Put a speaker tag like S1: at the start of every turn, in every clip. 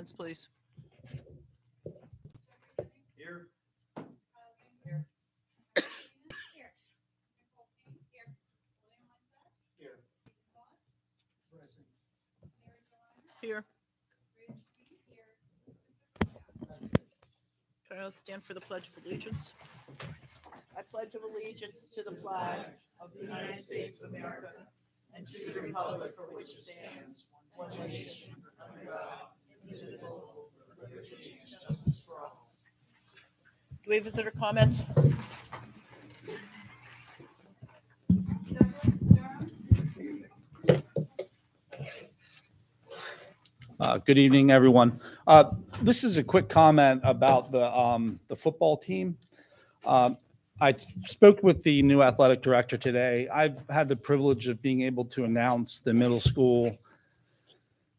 S1: comments, please.
S2: Here.
S1: Here. Here. Okay, let's stand for the Pledge of Allegiance. I pledge of allegiance to the flag of the United States of America and to the republic for which it stands, one nation, under God, indivisible, with liberty and justice for all. Do we have visitor comments?
S3: Good evening, everyone. This is a quick comment about the football team. I spoke with the new athletic director today. I've had the privilege of being able to announce the middle school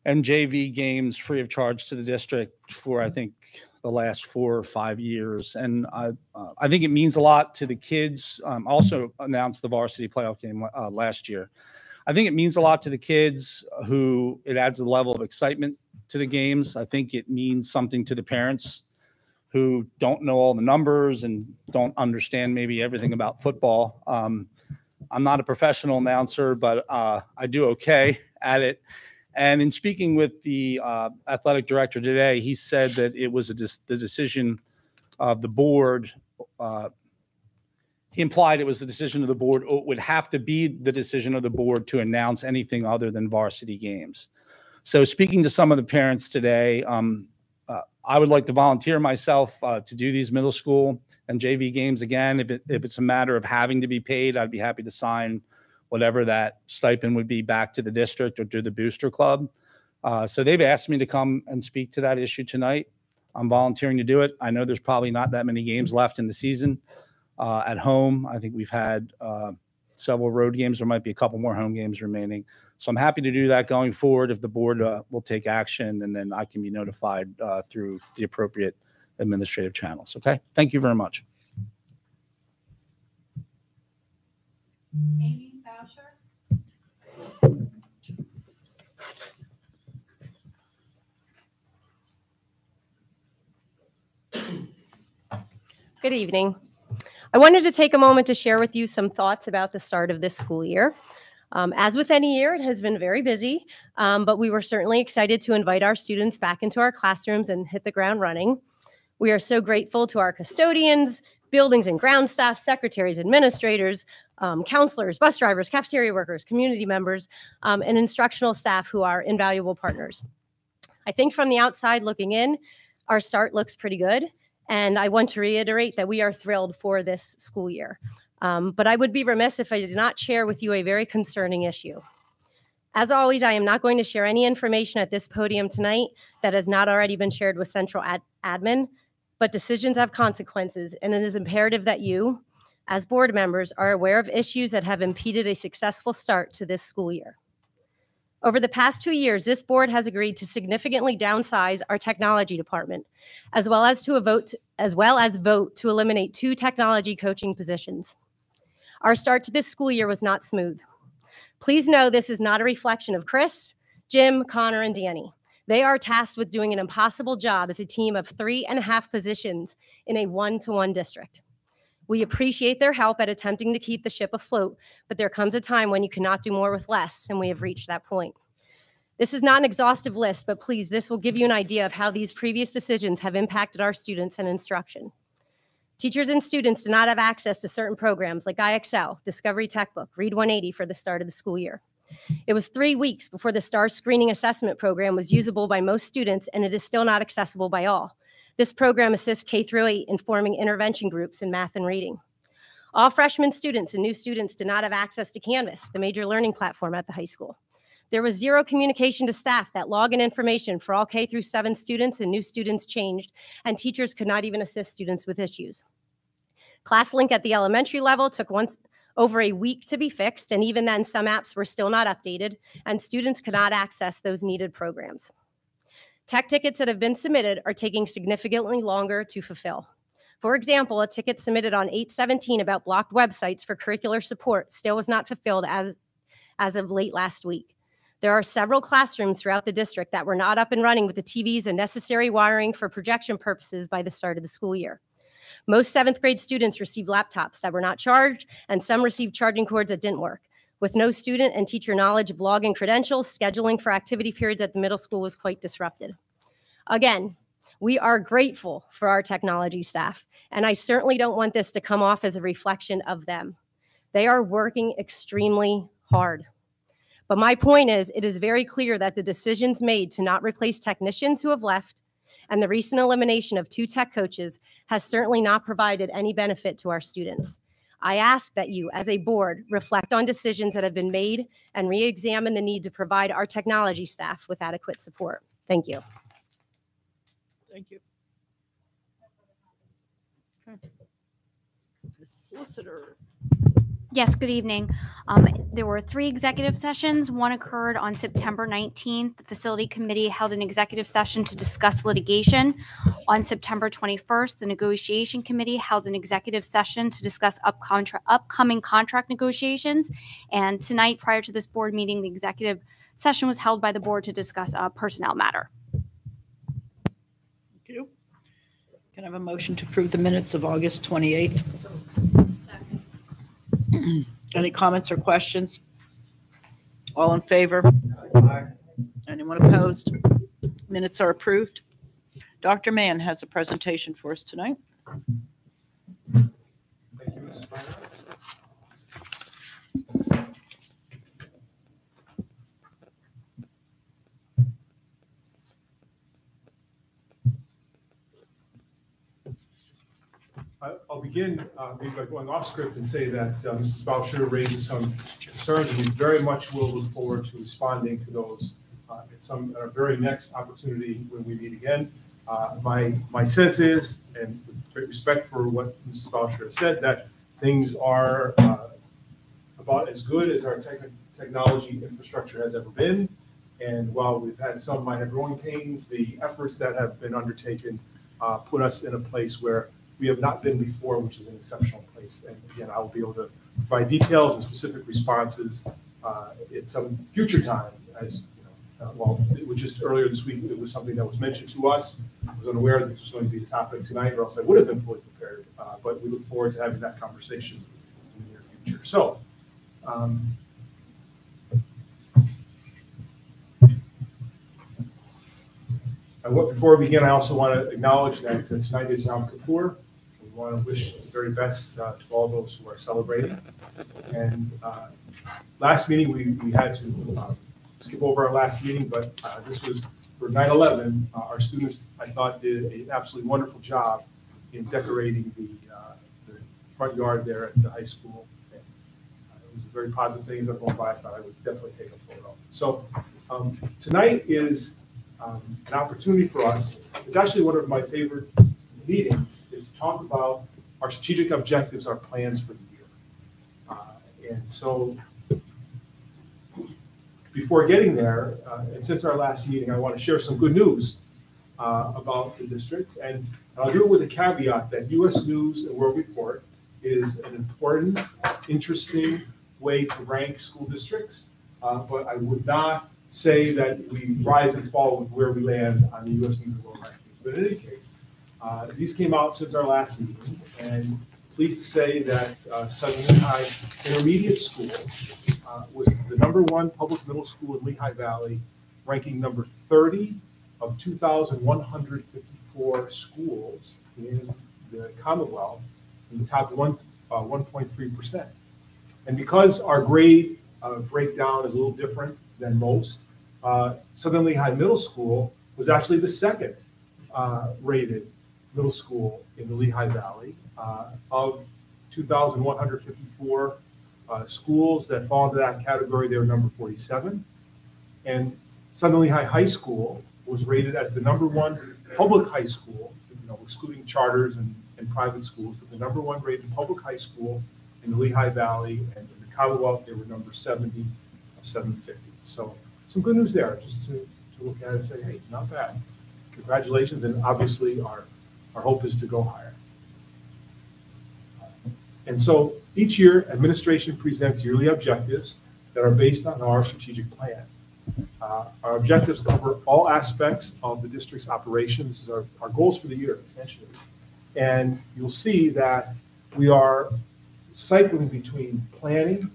S3: and JV games free of charge to the district for, I think, the last 4 or 5 years. And I think it means a lot to the kids. Also announced the varsity playoff game last year. I think it means a lot to the kids who it adds a level of excitement to the games. I think it means something to the parents who don't know all the numbers and don't understand maybe everything about football. I'm not a professional announcer, but I do okay at it. And in speaking with the athletic director today, he said that it was the decision of the board. He implied it was the decision of the board, or it would have to be the decision of the board to announce anything other than varsity games. So speaking to some of the parents today, I would like to volunteer myself to do these middle school and JV games again. If it's a matter of having to be paid, I'd be happy to sign whatever that stipend would be back to the district or to the booster club. So they've asked me to come and speak to that issue tonight. I'm volunteering to do it. I know there's probably not that many games left in the season. At home, I think we've had several road games. There might be a couple more home games remaining. So I'm happy to do that going forward if the board will take action, and then I can be notified through the appropriate administrative channels. Okay, thank you very much.
S4: Amy Boucher.
S5: Good evening. I wanted to take a moment to share with you some thoughts about the start of this school year. As with any year, it has been very busy, but we were certainly excited to invite our students back into our classrooms and hit the ground running. We are so grateful to our custodians, buildings and ground staff, secretaries, administrators, counselors, bus drivers, cafeteria workers, community members, and instructional staff who are invaluable partners. I think from the outside looking in, our start looks pretty good. And I want to reiterate that we are thrilled for this school year. But I would be remiss if I did not share with you a very concerning issue. As always, I am not going to share any information at this podium tonight that has not already been shared with Central Admin, but decisions have consequences, and it is imperative that you, as board members, are aware of issues that have impeded a successful start to this school year. Over the past 2 years, this board has agreed to significantly downsize our technology department, as well as vote to eliminate 2 technology coaching positions. Our start to this school year was not smooth. Please know this is not a reflection of Chris, Jim, Connor, and Danny. They are tasked with doing an impossible job as a team of 3.5 positions in a 1-to-1 district. We appreciate their help at attempting to keep the ship afloat, but there comes a time when you cannot do more with less, and we have reached that point. This is not an exhaustive list, but please, this will give you an idea of how these previous decisions have impacted our students and instruction. Teachers and students do not have access to certain programs like IXL, Discovery Textbook, Read 180 for the start of the school year. It was 3 weeks before the STAR screening assessment program was usable by most students, and it is still not accessible by all. This program assists K-8 in forming intervention groups in math and reading. All freshman students and new students did not have access to Canvas, the major learning platform at the high school. There was zero communication to staff that login information for all K-7 students and new students changed, and teachers could not even assist students with issues. ClassLink at the elementary level took over a week to be fixed, and even then some apps were still not updated, and students could not access those needed programs. Tech tickets that have been submitted are taking significantly longer to fulfill. For example, a ticket submitted on 8/17 about blocked websites for curricular support still was not fulfilled as of late last week. There are several classrooms throughout the district that were not up and running with the TVs and necessary wiring for projection purposes by the start of the school year. Most 7th grade students received laptops that were not charged, and some received charging cords that didn't work. With no student and teacher knowledge of login credentials, scheduling for activity periods at the middle school was quite disrupted. Again, we are grateful for our technology staff, and I certainly don't want this to come off as a reflection of them. They are working extremely hard. But my point is, it is very clear that the decisions made to not replace technicians who have left and the recent elimination of 2 tech coaches has certainly not provided any benefit to our students. I ask that you, as a board, reflect on decisions that have been made and re-examine the need to provide our technology staff with adequate support. Thank you.
S1: Thank you. Okay. The solicitor.
S2: Yes, good evening. There were 3 executive sessions. One occurred on September 19th. The facility committee held an executive session to discuss litigation. On September 21st, the negotiation committee held an executive session to discuss upcoming contract negotiations. And tonight, prior to this board meeting, the executive session was held by the board to discuss a personnel matter.
S1: Thank you. Can I have a motion to approve the minutes of August 28th? Any comments or questions? All in favor? Aye. Anyone opposed? Minutes are approved. Dr. Mann has a presentation for us tonight.
S4: Thank you, Mrs. Finance. I'll begin maybe by going off script and say that Mrs. Boucher raises some concerns, and we very much will look forward to responding to those at our very next opportunity when we meet again. My sense is, and with great respect for what Mrs. Boucher has said, that things are about as good as our technology infrastructure has ever been. And while we've had some minor growing pains, the efforts that have been undertaken put us in a place where we have not been before, which is an exceptional place. And again, I will be able to provide details and specific responses at some future time. As you know, well, it was just earlier this week, it was something that was mentioned to us. I was unaware that this was going to be the topic tonight, or else I would have been fully prepared. But we look forward to having that conversation in the near future. So, before we begin, I also want to acknowledge that tonight is Yom Kippur. We want to wish the very best to all those who are celebrating. And last meeting, we had to skip over our last meeting, but this was for 9/11. Our students, I thought, did an absolutely wonderful job in decorating the front yard there at the high school. And, it was a very positive thing. As I'm going by, I thought I would definitely take a photo. So tonight is an opportunity for us. It's actually one of my favorite meetings, is to talk about our strategic objectives, our plans for the year. And so before getting there, and since our last meeting, I want to share some good news about the district. And I'll do it with a caveat that U.S. News and World Report is an important, interesting way to rank school districts, but I would not say that we rise and fall with where we land on the U.S. News and World rankings. But in any case, these came out since our last meeting, and pleased to say that Southern Lehigh Intermediate School was the #1 public middle school in Lehigh Valley, ranking number 30 of 2,154 schools in the Commonwealth, in the top 1.3%. And because our grade breakdown is a little different than most, Southern Lehigh Middle School was actually the second rated middle school in the Lehigh Valley. Of 2,154 schools that fall into that category, they were number 47. And Southern Lehigh High School was rated as the #1 public high school, excluding charters and private schools, but the #1 rated public high school in the Lehigh Valley, and in the Commonwealth, they were number 70 of 750. So some good news there, just to look at it and say, hey, not bad. Congratulations, and obviously our hope is to go higher. And so each year, administration presents yearly objectives that are based on our strategic plan. Our objectives cover all aspects of the district's operation. This is our goals for the year, essentially. And you'll see that we are cycling between planning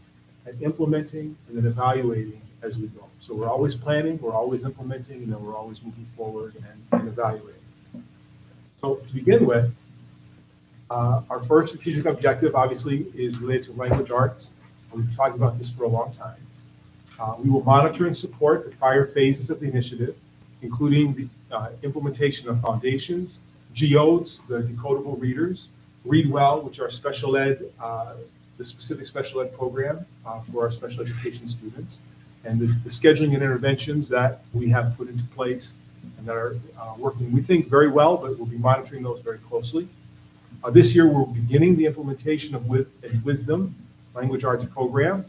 S4: and implementing and then evaluating as we go. So we're always planning, we're always implementing, and then we're always moving forward and evaluating. So to begin with, our first strategic objective, obviously, is related to language arts. We've talked about this for a long time. We will monitor and support the prior phases of the initiative, including the implementation of foundations, GEODs, the decodable readers, Read Well, which are special ed, the specific special ed program for our special education students, and the scheduling and interventions that we have put into place and that are working, we think, very well, but we'll be monitoring those very closely. This year, we're beginning the implementation of Wisdom language arts program.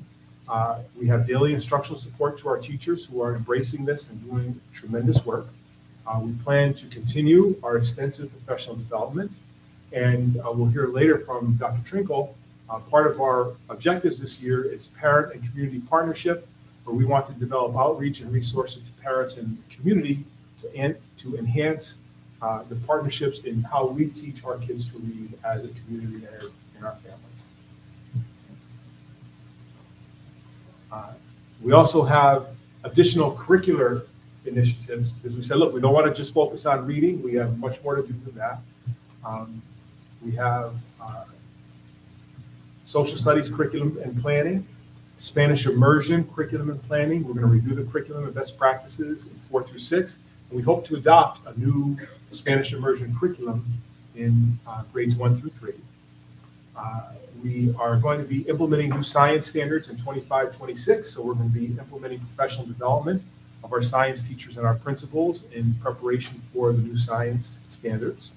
S4: We have daily instructional support to our teachers who are embracing this and doing tremendous work. We plan to continue our extensive professional development, and we'll hear later from Dr. Trinkle. Part of our objectives this year is parent and community partnership, where we want to develop outreach and resources to parents and community to enhance the partnerships in how we teach our kids to read as a community and as in our families. We also have additional curricular initiatives because we said, look, we don't want to just focus on reading. We have much more to do than that. We have social studies curriculum and planning, Spanish immersion curriculum and planning. We're going to review the curriculum and best practices in 4 through 6. And we hope to adopt a new Spanish immersion curriculum in grades 1 through 3. We are going to be implementing new science standards in 25-26. So we're going to be implementing professional development of our science teachers and our principals in preparation for the new science standards.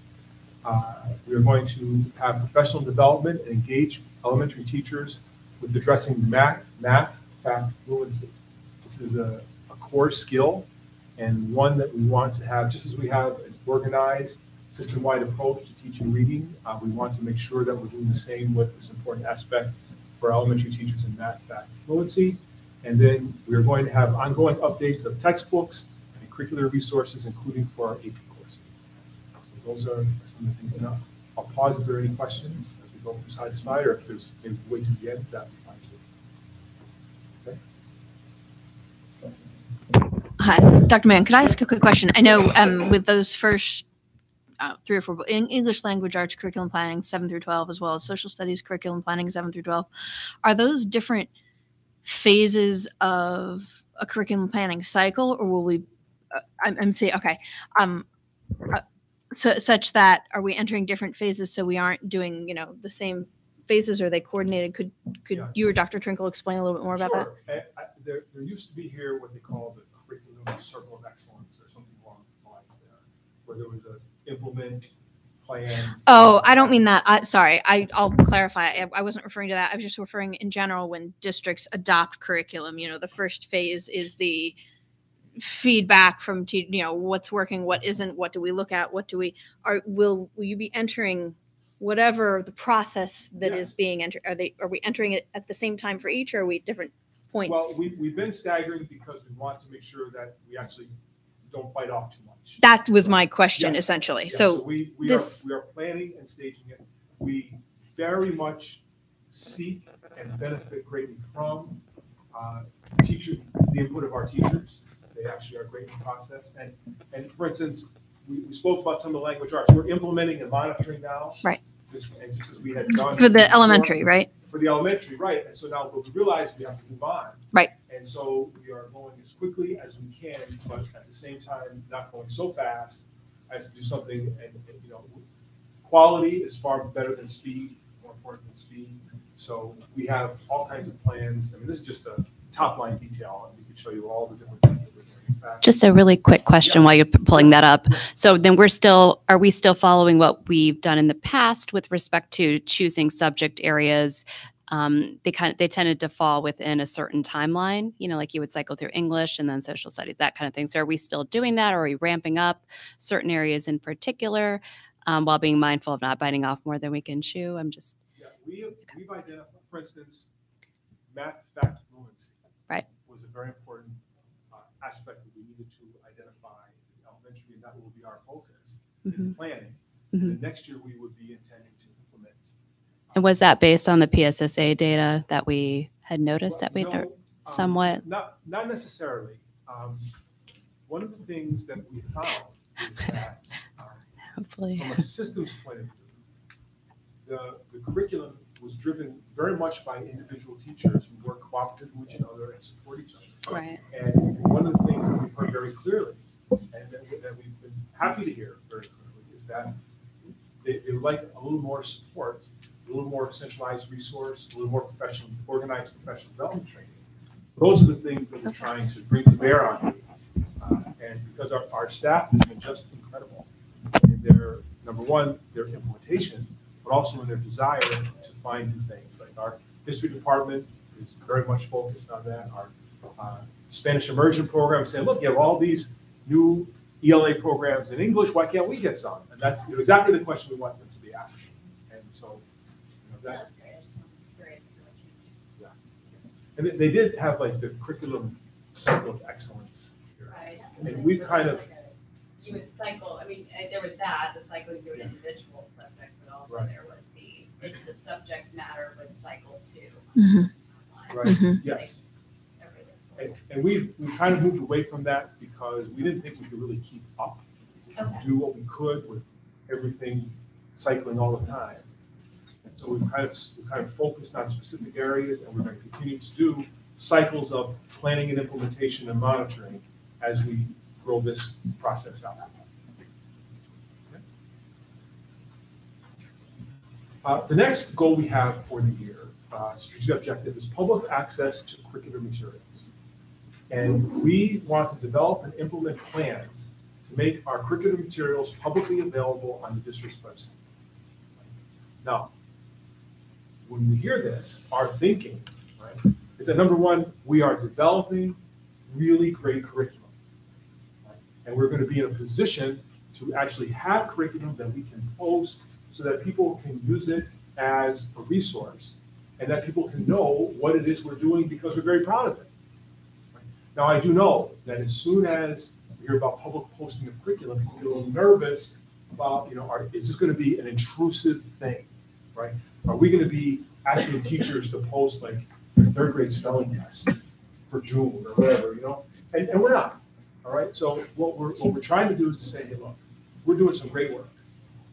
S4: We are going to have professional development and engage elementary teachers with addressing math fact fluency. This is a core skill and one that we want to have, just as we have an organized system-wide approach to teaching reading. We want to make sure that we're doing the same with this important aspect for elementary teachers in math fact fluency. And then we are going to have ongoing updates of textbooks and curricular resources, including for our AP courses. So those are some of the things. And I'll pause if there are any questions as we go from side to side, or if there's maybe wait to the end, that would be fine too. Okay.
S6: Hi, Dr. Mann, could I ask a quick question? I know with those first 3 or 4 in English language arts curriculum planning 7 through 12, as well as social studies curriculum planning 7 through 12, are those different phases of a curriculum planning cycle, or will we? I'm saying okay, such that are we entering different phases so we aren't doing the same phases? Or are they coordinated? Could
S4: Yeah.
S6: you or Dr. Trinkle explain a little bit more about that?
S4: There used to be here what they call the curriculum circle of excellence or something along the lines there, where there was a implement plan.
S6: Oh, I don't mean that. Sorry, I'll clarify. I wasn't referring to that. I was just referring in general when districts adopt curriculum. The first phase is the feedback from what's working, what isn't, what do we look at, what do we will you be entering whatever the process that is
S4: Yes.
S6: being entered? Are we entering it at the same time for each, or are we at different points?
S4: Well, we've been staggering because we want to make sure that we actually don't bite off too much.
S6: That was my question,
S4: Yes.
S6: essentially.
S4: Yeah,
S6: So
S4: we are planning and staging it. We very much seek and benefit greatly from the input of our teachers. They actually are great in the process. And for instance, we spoke about some of the language arts. We're implementing and monitoring now.
S6: Right.
S4: Just as we had done.
S6: for the
S4: before.
S6: elementary, right?
S4: For the elementary, right. And so now we realize we have to move on.
S6: Right.
S4: And so we are going as quickly as we can, but at the same time, not going so fast as to do something. And quality is far better than speed, more important than speed. So we have all kinds of plans. I mean, this is just a top line detail, and we could show you all the different things that we're doing.
S7: Just a really quick question while you're pulling that up. So then are we still following what we've done in the past with respect to choosing subject areas? They tended to fall within a certain timeline, like you would cycle through English and then social studies, that kind of thing. So are we still doing that? Or are we ramping up certain areas in particular while being mindful of not biting off more than we can chew?
S4: Yeah, we've identified, for instance, math fact fluency.
S7: Right.
S4: Was a very important aspect that we needed to identify in elementary, and that will be our focus in planning. And next year, we would be intending to implement.
S7: And was that based on the PSSA data that we had noticed that we
S4: No,
S7: somewhat?
S4: Not necessarily. One of the things that we found is that
S7: Hopefully.
S4: from a systems point of view, the curriculum was driven very much by individual teachers who work cooperatively with each other and support each other.
S7: Right.
S4: And one of the things that we've heard very clearly, and that we've been happy to hear very clearly, is that they would like a little more support, a little more centralized resource, a little more organized professional development training. Those are the things that we're trying to bring to bear on these. And because our staff has been just incredible in their, number one, their implementation, but also in their desire to find new things. Like our history department is very much focused on that. Our Spanish immersion program saying, look, you have all these new ELA programs in English, why can't we get some? And that's exactly the question we want them to be asking. And so,
S8: That's great. I just was curious if there was change.
S4: yeah. And they did have like the curriculum cycle of excellence here.
S8: Right.
S4: And we've
S8: So
S4: kind
S8: there's
S4: of,
S8: you would cycle, I mean, there was that, the cycling through an individual subject, but also
S4: Right.
S8: there was the subject matter would cycle to.
S7: Mhm.
S4: right,
S7: Mhm.
S4: yes.
S8: Everything.
S4: And we've kind of moved away from that because we didn't think we could really keep up,
S8: Okay.
S4: do what we could with everything cycling all the time. And so we've kind of focused on specific areas, and we're going to continue to do cycles of planning and implementation and monitoring as we grow this process out. The next goal we have for the year, strategic objective, is public access to curricular materials. And we want to develop and implement plans to make our curricular materials publicly available on the district's website. Now, when we hear this, our thinking, right, is that number one, we are developing really great curriculum. Right? And we're going to be in a position to actually have curriculum that we can post so that people can use it as a resource and that people can know what it is we're doing because we're very proud of it. Right? Now, I do know that as soon as we hear about public posting of curriculum, people get a little nervous about, is this going to be an intrusive thing, right? Are we going to be asking teachers to post like their third grade spelling test for June or whatever, And we're not, all right? So what we're trying to do is to say, hey, look, we're doing some great work.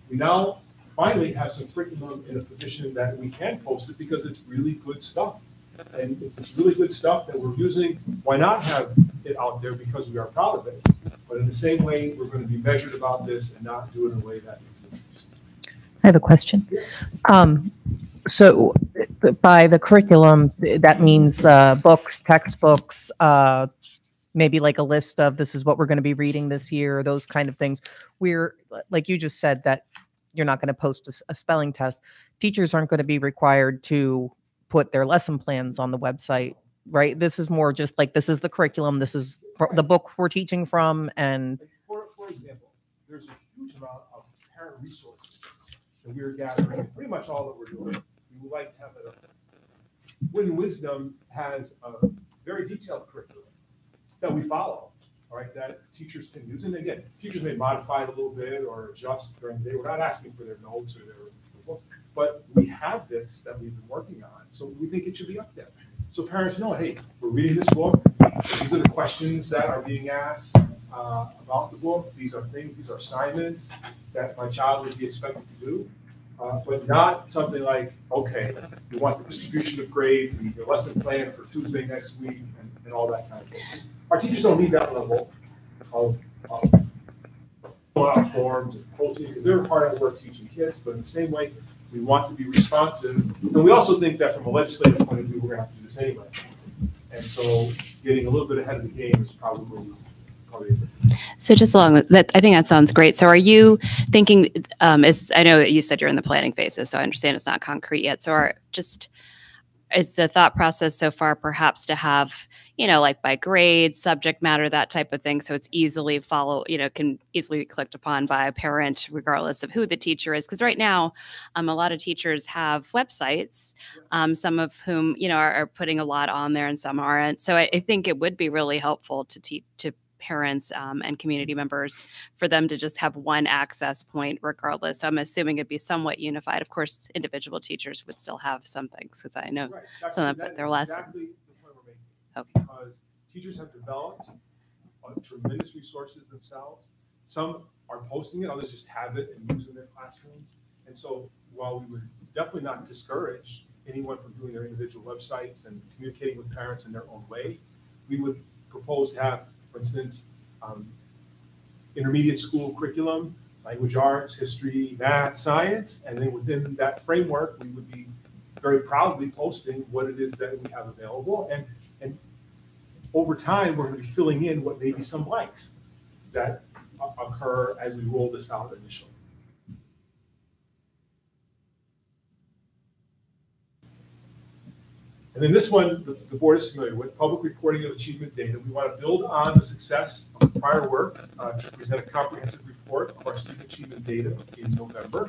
S4: We now finally have some curriculum in a position that we can post it because it's really good stuff. And if it's really good stuff that we're using, why not have it out there because we are proud of it? But in the same way, we're going to be measured about this and not do it in a way that is intrusive.
S9: I have a question. So by the curriculum, that means books, textbooks, maybe like a list of this is what we're going to be reading this year, those kind of things. We're, like you just said, that you're not going to post a spelling test. Teachers aren't going to be required to put their lesson plans on the website, right? This is more just like, this is the curriculum, this is the book we're teaching from. And
S4: for example, there's a huge amount of parent resources that we're gathering, pretty much all that we're doing. We would like to have it up. Win Wisdom has a very detailed curriculum that we follow, all right, that teachers can use. And again, teachers may modify it a little bit or adjust during the day. We're not asking for their notes or their book, but we have this that we've been working on. So we think it should be up there. So parents know, hey, we're reading this book. These are the questions that are being asked about the book. These are things, these are assignments that my child would be expected to do. But not something like, okay, you want the distribution of grades and your lesson plan for Tuesday next week and all that kind of thing. Our teachers don't need that level of filling out forms and posting because they're hard at work teaching kids, but in the same way, we want to be responsive. And we also think that from a legislative point of view, we're going to have to do this anyway. And so getting a little bit ahead of the game is probably
S7: So just along with that, I think that sounds great. So are you thinking, I know you said you're in the planning phases, so I understand it's not concrete yet. So is the thought process so far perhaps to have, like by grade, subject matter, that type of thing. So it's easily can easily be clicked upon by a parent, regardless of who the teacher is. Because right now, a lot of teachers have websites, some of whom, are putting a lot on there and some aren't. So I think it would be really helpful to parents and community members for them to just have one access point regardless. So I'm assuming it'd be somewhat unified. Of course, individual teachers would still have some things because I know some of their lessons.
S4: Exactly the point we're making.
S7: Okay.
S4: Because teachers have developed tremendous resources themselves. Some are posting it, others just have it and use it in their classrooms. And so while we would definitely not discourage anyone from doing their individual websites and communicating with parents in their own way, we would propose to have, for instance, intermediate school curriculum, language arts, history, math, science, and then within that framework, we would be very proudly posting what it is that we have available. And over time, we're going to be filling in what may be some blanks that occur as we roll this out initially. And then this one, the board is familiar with, public reporting of achievement data. We want to build on the success of the prior work to present a comprehensive report of our student achievement data in November.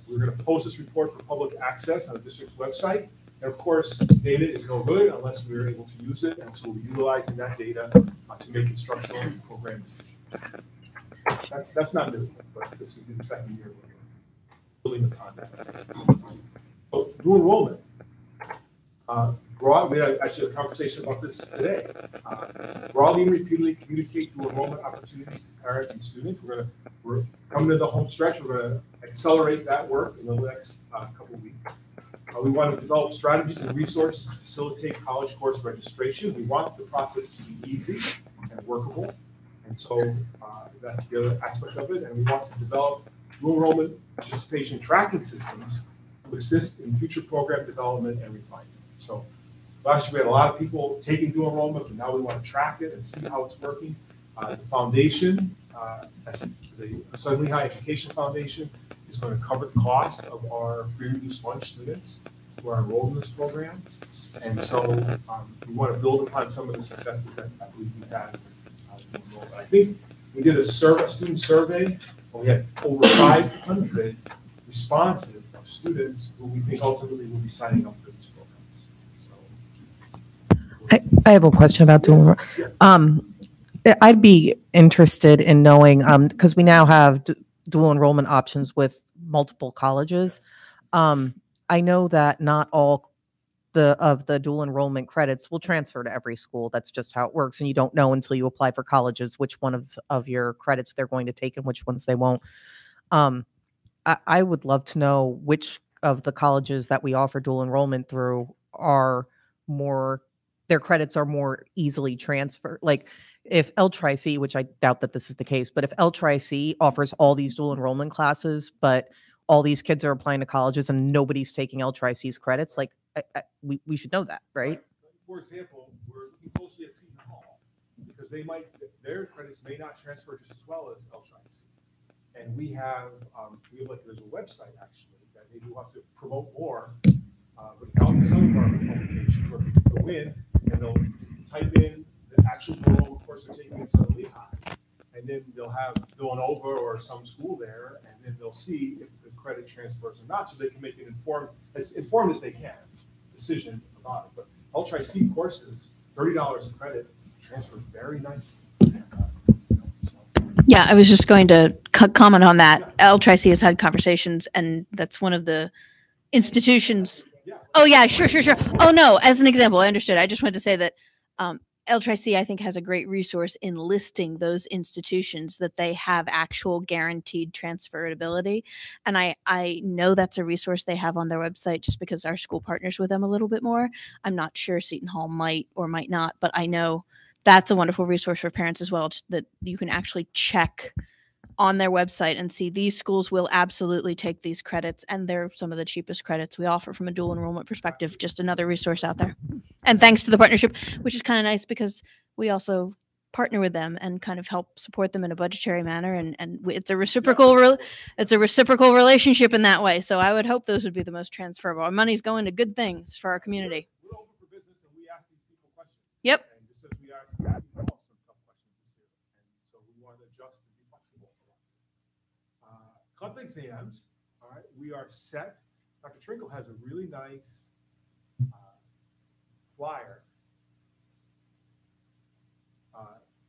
S4: We're going to post this report for public access on the district's website. And of course, data is no good unless we're able to use it. And so we're utilizing that data to make instructional and program decisions. That's not new, but this will be the second year we're building upon that. So, dual enrollment. We had actually a conversation about this today. Broadly and repeatedly communicate dual enrollment opportunities to parents and students. We're coming to the home stretch. We're going to accelerate that work in the next couple of weeks. We want to develop strategies and resources to facilitate college course registration. We want the process to be easy and workable. And so that's the other aspects of it. And we want to develop dual enrollment participation tracking systems to assist in future program development and refinement. So last year we had a lot of people taking dual enrollment, but now we want to track it and see how it's working. The foundation, the Southern Lehigh Education Foundation, is going to cover the cost of our free reduced lunch students who are enrolled in this program. And so we want to build upon some of the successes that I believe we've had. I think we did a student survey, and we had over 500 responses of students who we think ultimately will be signing up for these programs. So,
S9: I have a question about dual. I'd be interested in knowing, because we now have dual enrollment options with multiple colleges. I know that not all of the dual enrollment credits will transfer to every school. That's just how it works. And you don't know until you apply for colleges which one of your credits they're going to take and which ones they won't. I would love to know which of the colleges that we offer dual enrollment through are more, their credits are more easily transferred. Like if L-Tri-C, which I doubt that this is the case, but if L-Tri-C offers all these dual enrollment classes, but all these kids are applying to colleges and nobody's taking L-Tri-C's credits, like we should know that, right?
S4: For example, we're looking closely at Seton Hall because their credits may not transfer just as well as L-Tri-C. And we have there's a website actually that maybe we'll have to promote more, but it's out in some of our publications where people go in and they'll type in the actual enrollment course they're taking in Southern Lehigh, and then they'll have Villanova or some school there, and then they'll see if the credit transfers or not, so they can make an as informed as they can decision about it. But L-Tri-C courses, $30 a credit, transfer very nicely.
S6: Yeah, I was just going to comment on that. L-Tri-C has had conversations, and that's one of the institutions. Oh, yeah, sure. Oh, no, as an example, I understood. I just wanted to say that L-Tri-C, I think, has a great resource in listing those institutions that they have actual guaranteed transferability. And I know that's a resource they have on their website just because our school partners with them a little bit more. I'm not sure Seton Hall might or might not, but I know that's a wonderful resource for parents as well, that you can actually check on their website and see these schools will absolutely take these credits, and they're some of the cheapest credits we offer from a dual enrollment perspective. Just another resource out there. And thanks to the partnership, which is kind of nice because we also partner with them and kind of help support them in a budgetary manner, and it's a reciprocal relationship in that way. So I would hope those would be the most transferable. Our money's going to good things for our community.
S4: We're open for business and we ask these people questions. some tough questions this year, and so we want to adjust and be flexible about this. Club exams, all right, we are set. Dr. Trinkle has a really nice flyer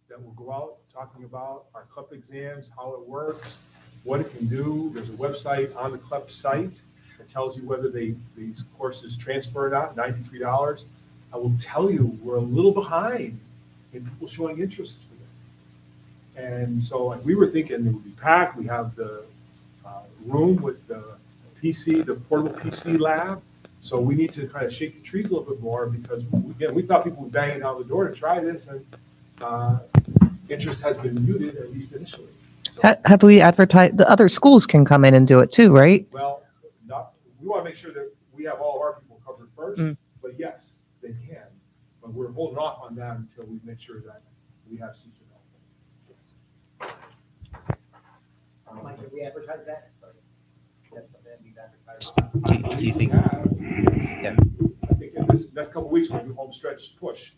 S4: that will go out talking about our CLEP exams, how it works, what it can do. There's a website on the CLEP site that tells you whether these courses transfer or not, $93. I will tell you, we're a little behind in people showing interest for this. And so we were thinking it would be packed. We have the room with the PC, the portable PC lab. So we need to kind of shake the trees a little bit more because, again, we thought people would bang it down the door to try this, and interest has been muted, at least initially. So,
S9: Have we advertised? The other schools can come in and do it too, right?
S4: well, we want to make sure that we have all of our people covered first, but yes, they can. But we're holding off on that until we make sure that we have seats available. Yes.
S10: Mike, have we advertised that? Sorry. That's something that we've advertised.
S4: Do you think? Yeah. I think in this next couple of weeks, we'll do home stretch push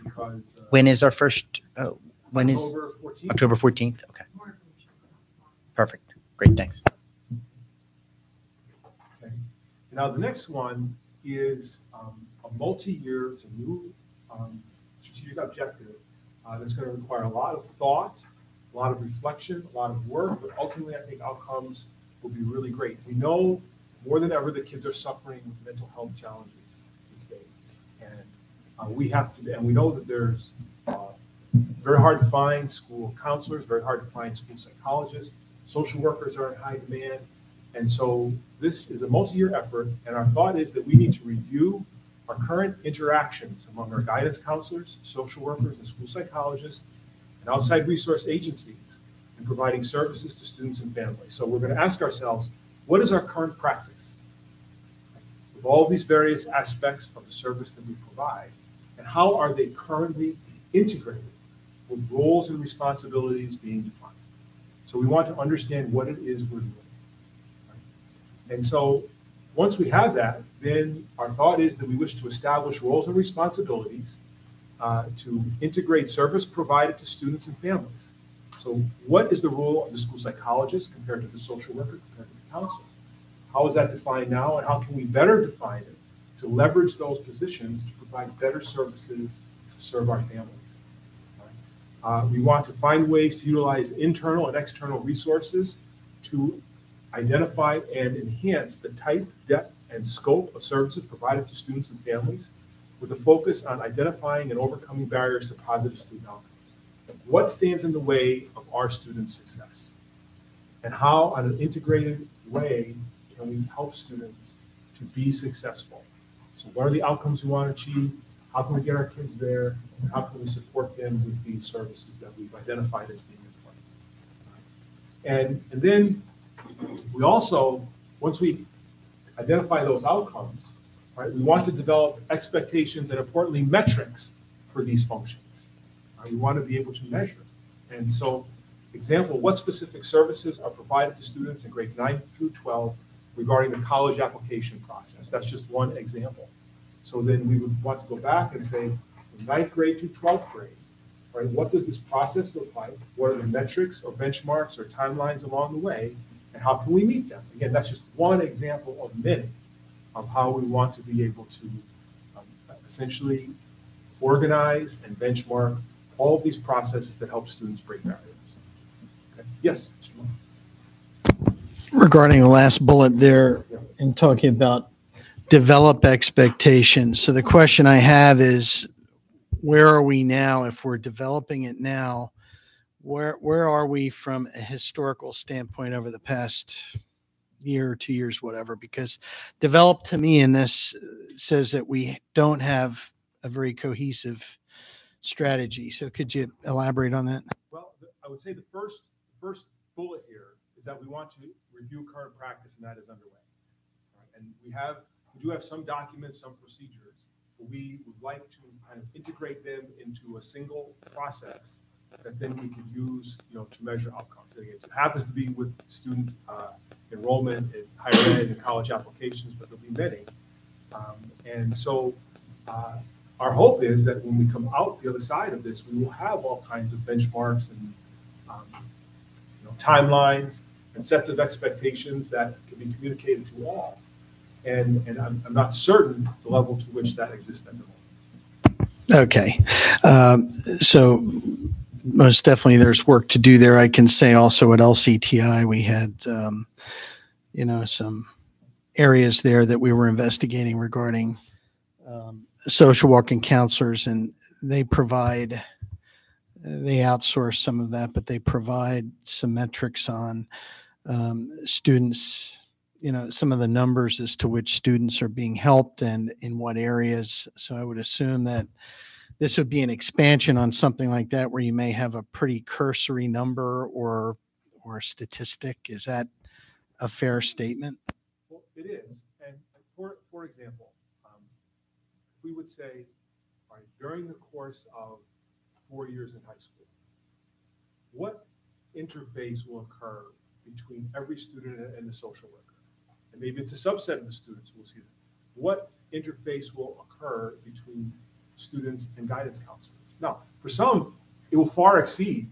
S4: because.
S10: When is our first, when is?
S4: October 14th.
S10: October 14th? Okay. Perfect. Great, thanks.
S4: Okay. Now, the next one is a multi-year, it's a new strategic objective that's going to require a lot of thought, a lot of reflection, a lot of work, but ultimately I think outcomes will be really great. We know more than ever that kids are suffering with mental health challenges these days. And we have to, and we know that there's very hard to find school counselors, very hard to find school psychologists, social workers are in high demand. And so this is a multi-year effort, and our thought is that we need to review our current interactions among our guidance counselors, social workers, and school psychologists, and outside resource agencies in providing services to students and families. So we're going to ask ourselves, what is our current practice with all these various aspects of the service that we provide, and how are they currently integrated with roles and responsibilities being defined? So we want to understand what it is we're doing. And so once we have that, then our thought is that we wish to establish roles and responsibilities to integrate service provided to students and families. So what is the role of the school psychologist compared to the social worker, compared to the counselor? How is that defined now, and how can we better define it to leverage those positions to provide better services to serve our families? We want to find ways to utilize internal and external resources to identify and enhance the type, depth, and scope of services provided to students and families with a focus on identifying and overcoming barriers to positive student outcomes. What stands in the way of our students' success? And how, on an integrated way, can we help students to be successful? So what are the outcomes we want to achieve? How can we get our kids there? And how can we support them with these services that we've identified as being important? And then we also, once we identify those outcomes, right, we want to develop expectations and, importantly, metrics for these functions. We want to be able to measure. And so, example, what specific services are provided to students in grades 9 through 12 regarding the college application process? That's just one example. So then we would want to go back and say, from 9th grade to 12th grade, right, what does this process look like? What are the metrics or benchmarks or timelines along the way? And how can we meet them? Again, that's just one example of many of how we want to be able to essentially organize and benchmark all of these processes that help students break barriers. Okay. Yes, Mr. Moore.
S11: Regarding the last bullet there and talking about develop expectations. So the question I have is, where are we now? If we're developing it now, where are we from a historical standpoint over the past year or 2 years, whatever? Because develop to me in this says that we don't have a very cohesive strategy. So could you elaborate on that?
S4: Well, I would say the first bullet here is that we want to review current practice, and that is underway. Right? And we do have some documents, some procedures, but we would like to kind of integrate them into a single process that then we could use, to measure outcomes. It happens to be with student enrollment in higher ed and college applications, but there'll be many. And so our hope is that when we come out the other side of this, we will have all kinds of benchmarks and timelines and sets of expectations that can be communicated to all. And I'm not certain the level to which that exists at the moment.
S11: Okay. So most definitely there's work to do there. I can say also at LCTI, we had, some areas there that we were investigating regarding social work and counselors, and they outsource some of that, but they provide some metrics on students, some of the numbers as to which students are being helped and in what areas. So I would assume that this would be an expansion on something like that, where you may have a pretty cursory number or statistic. Is that a fair statement?
S4: Well, it is. And for example, we would say, all right, during the course of 4 years in high school, what interface will occur between every student and the social worker? And maybe it's a subset of the students who will see that. What interface will occur between students and guidance counselors? Now, for some, it will far exceed,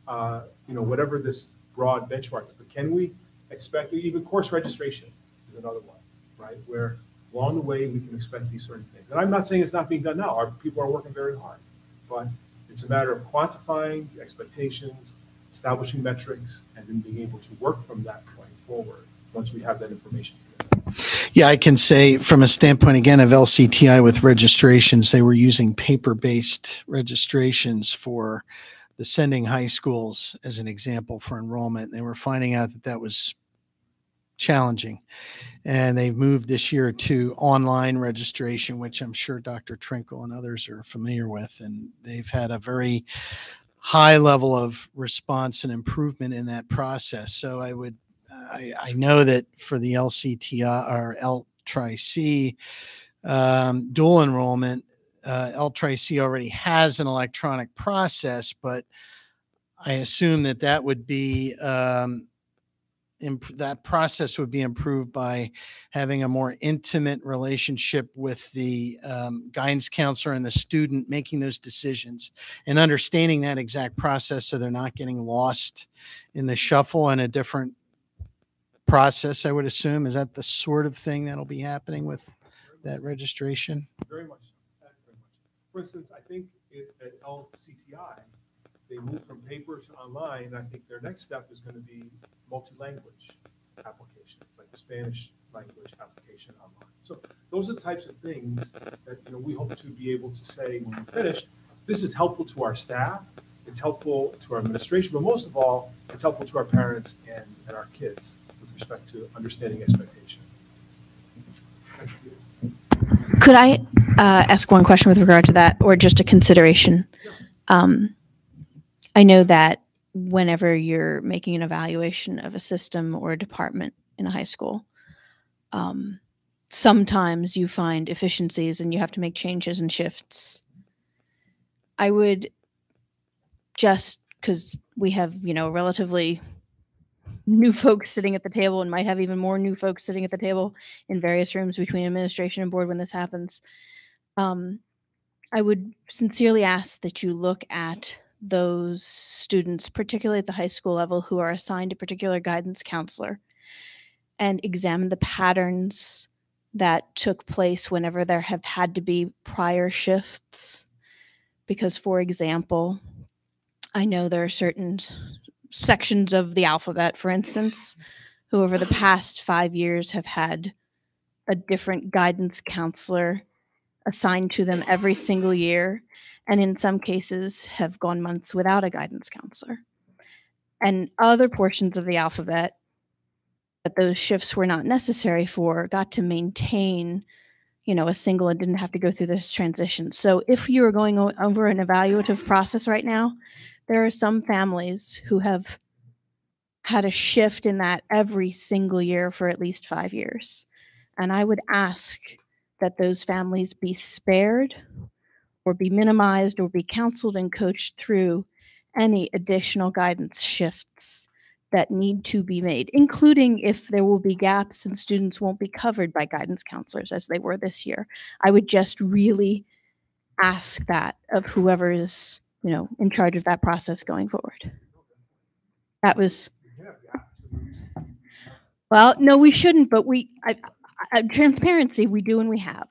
S4: whatever this broad benchmark is. But can we expect, even course registration is another one, right? Where along the way we can expect these certain things. And I'm not saying it's not being done now. Our people are working very hard, but it's a matter of quantifying the expectations, establishing metrics, and then being able to work from that point forward once we have that information together.
S11: Yeah, I can say from a standpoint, again, of LCTI with registrations, they were using paper-based registrations for the sending high schools as an example for enrollment. They were finding out that that was challenging. And they've moved this year to online registration, which I'm sure Dr. Trinkle and others are familiar with. And they've had a very high level of response and improvement in that process. So I know that for the LCTI or L-Tri-C dual enrollment, L-Tri-C already has an electronic process, but I assume that would be that process would be improved by having a more intimate relationship with the guidance counselor and the student making those decisions and understanding that exact process, so they're not getting lost in the shuffle and a different process, I would assume. Is that the sort of thing that'll be happening with that registration?
S4: Very much. Very much. For instance, I think at LCTI, they moved from paper to online, and I think their next step is going to be multi-language applications, like the Spanish language application online. So those are the types of things that we hope to be able to say when we're finished. This is helpful to our staff, it's helpful to our administration, but most of all, it's helpful to our parents and our kids with respect to understanding expectations. Thank you.
S6: Could I ask one question with regard to that, or just a consideration? I know that whenever you're making an evaluation of a system or a department in a high school, sometimes you find efficiencies and you have to make changes and shifts. I would just, because we have, relatively new folks sitting at the table and might have even more new folks sitting at the table in various rooms between administration and board when this happens. I would sincerely ask that you look at those students, particularly at the high school level, who are assigned a particular guidance counselor, and examine the patterns that took place whenever there have had to be prior shifts. Because, for example, I know there are certain sections of the alphabet, for instance, who over the past 5 years have had a different guidance counselor assigned to them every single year, and in some cases have gone months without a guidance counselor. And other portions of the alphabet that those shifts were not necessary for got to maintain, a single and didn't have to go through this transition. So if you are going over an evaluative process right now, there are some families who have had a shift in that every single year for at least 5 years. And I would ask that those families be spared or be minimized or be counseled and coached through any additional guidance shifts that need to be made, including if there will be gaps and students won't be covered by guidance counselors as they were this year. I would just really ask that of whoever is, in charge of that process going forward. That was, well, no, we shouldn't, but transparency, we do and we have.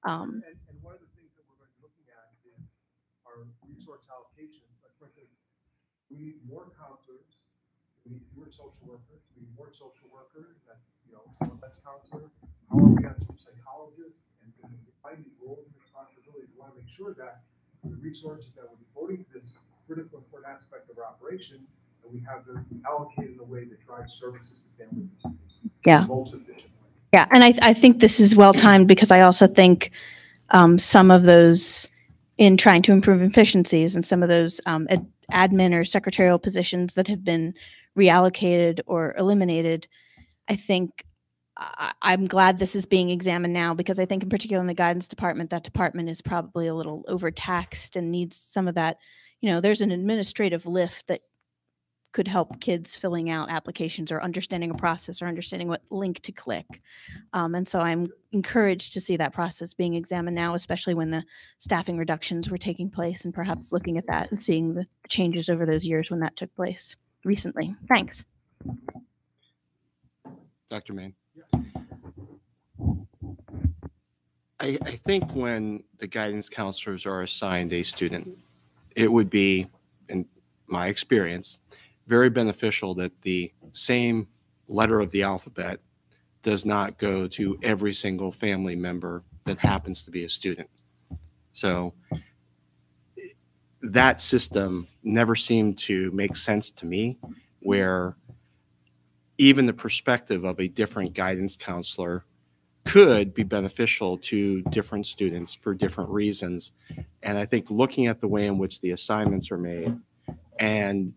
S4: And one of the things that we're going to be looking at is our resource allocation. We need more counselors, we need fewer social workers, we need more social workers, and less counselors. How are we going to have psychologists and define these roles and responsibilities? We want to make sure that the resources that we're devoting to this critical important aspect of our operation, that we have them allocated in a way that drives services to families.
S6: Yeah.
S4: Most efficient way.
S6: Yeah, and I think this is well timed because I also think some of those, in trying to improve efficiencies, and some of those admin or secretarial positions that have been reallocated or eliminated, I think I'm glad this is being examined now, because I think in particular in the guidance department, that department is probably a little overtaxed and needs some of that. There's an administrative lift that could help kids filling out applications or understanding a process or understanding what link to click. And so I'm encouraged to see that process being examined now, especially when the staffing reductions were taking place, and perhaps looking at that and seeing the changes over those years when that took place recently. Thanks.
S12: Dr. Main. I think when the guidance counselors are assigned a student, it would be, in my experience, very beneficial that the same letter of the alphabet does not go to every single family member that happens to be a student. So that system never seemed to make sense to me, where even the perspective of a different guidance counselor could be beneficial to different students for different reasons. And I think looking at the way in which the assignments are made and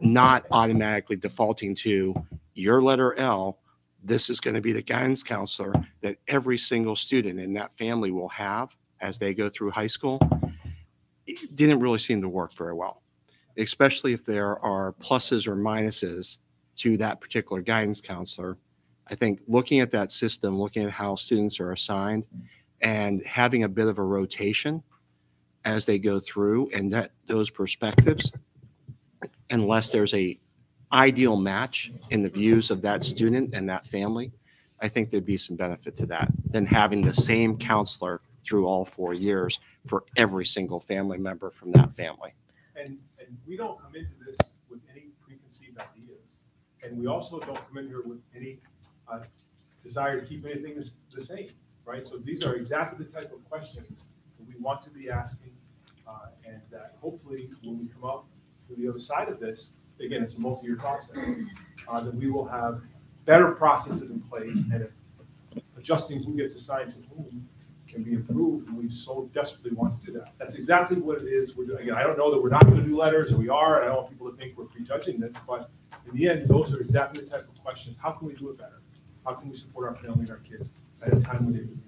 S12: not automatically defaulting to your letter L, this is going to be the guidance counselor that every single student in that family will have as they go through high school, it didn't really seem to work very well, especially if there are pluses or minuses to that particular guidance counselor. I think looking at that system, looking at how students are assigned, and having a bit of a rotation as they go through, and that those perspectives, unless there's a ideal match in the views of that student and that family, I think there'd be some benefit to that than having the same counselor through all 4 years for every single family member from that family.
S4: And we don't come into this with any preconceived ideas. And we also don't come in here with any desire to keep anything the same, right? So these are exactly the type of questions that we want to be asking, and that hopefully when we come up to the other side of this, again, it's a multi-year process, that we will have better processes in place, and if adjusting who gets assigned to whom can be improved, and we so desperately want to do that. That's exactly what it is we're doing. Again, I don't know that we're not going to do letters, or we are, and I don't want people to think we're prejudging this, but in the end, those are exactly the type of questions. How can we do it better? How can we support our family and our kids at a time when they need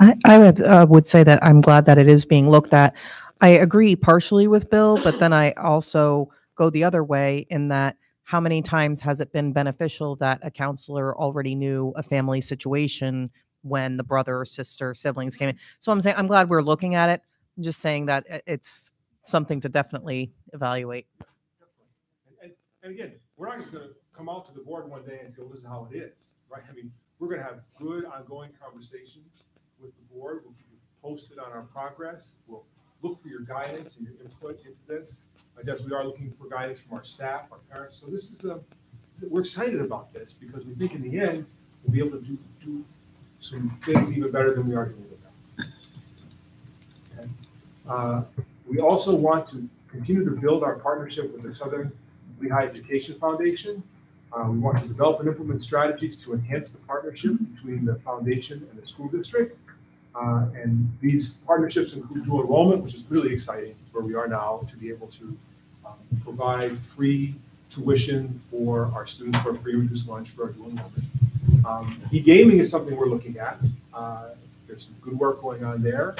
S4: it?
S9: I would say that I'm glad that it is being looked at. I agree partially with Bill, but then I also go the other way in that how many times has it been beneficial that a counselor already knew a family situation when the brother or sister, siblings came in? So I'm saying I'm glad we're looking at it. I'm just saying that it's something to definitely evaluate.
S4: And again, we're not just going to come out to the board one day and say, well, this is how it is, right? I mean, we're going to have good ongoing conversations with the board. We'll keep you posted on our progress. We'll look for your guidance and your input into this. I guess we are looking for guidance from our staff, our parents. So this is we're excited about this because we think in the end, we'll be able to do some things even better than we already did. Okay. We also want to continue to build our partnership with the Southern Lehigh Education Foundation. We want to develop and implement strategies to enhance the partnership between the foundation and the school district. And these partnerships include dual enrollment, which is really exciting where we are now to be able to provide free tuition for our students for free reduced lunch for our dual enrollment. E-gaming is something we're looking at. There's some good work going on there.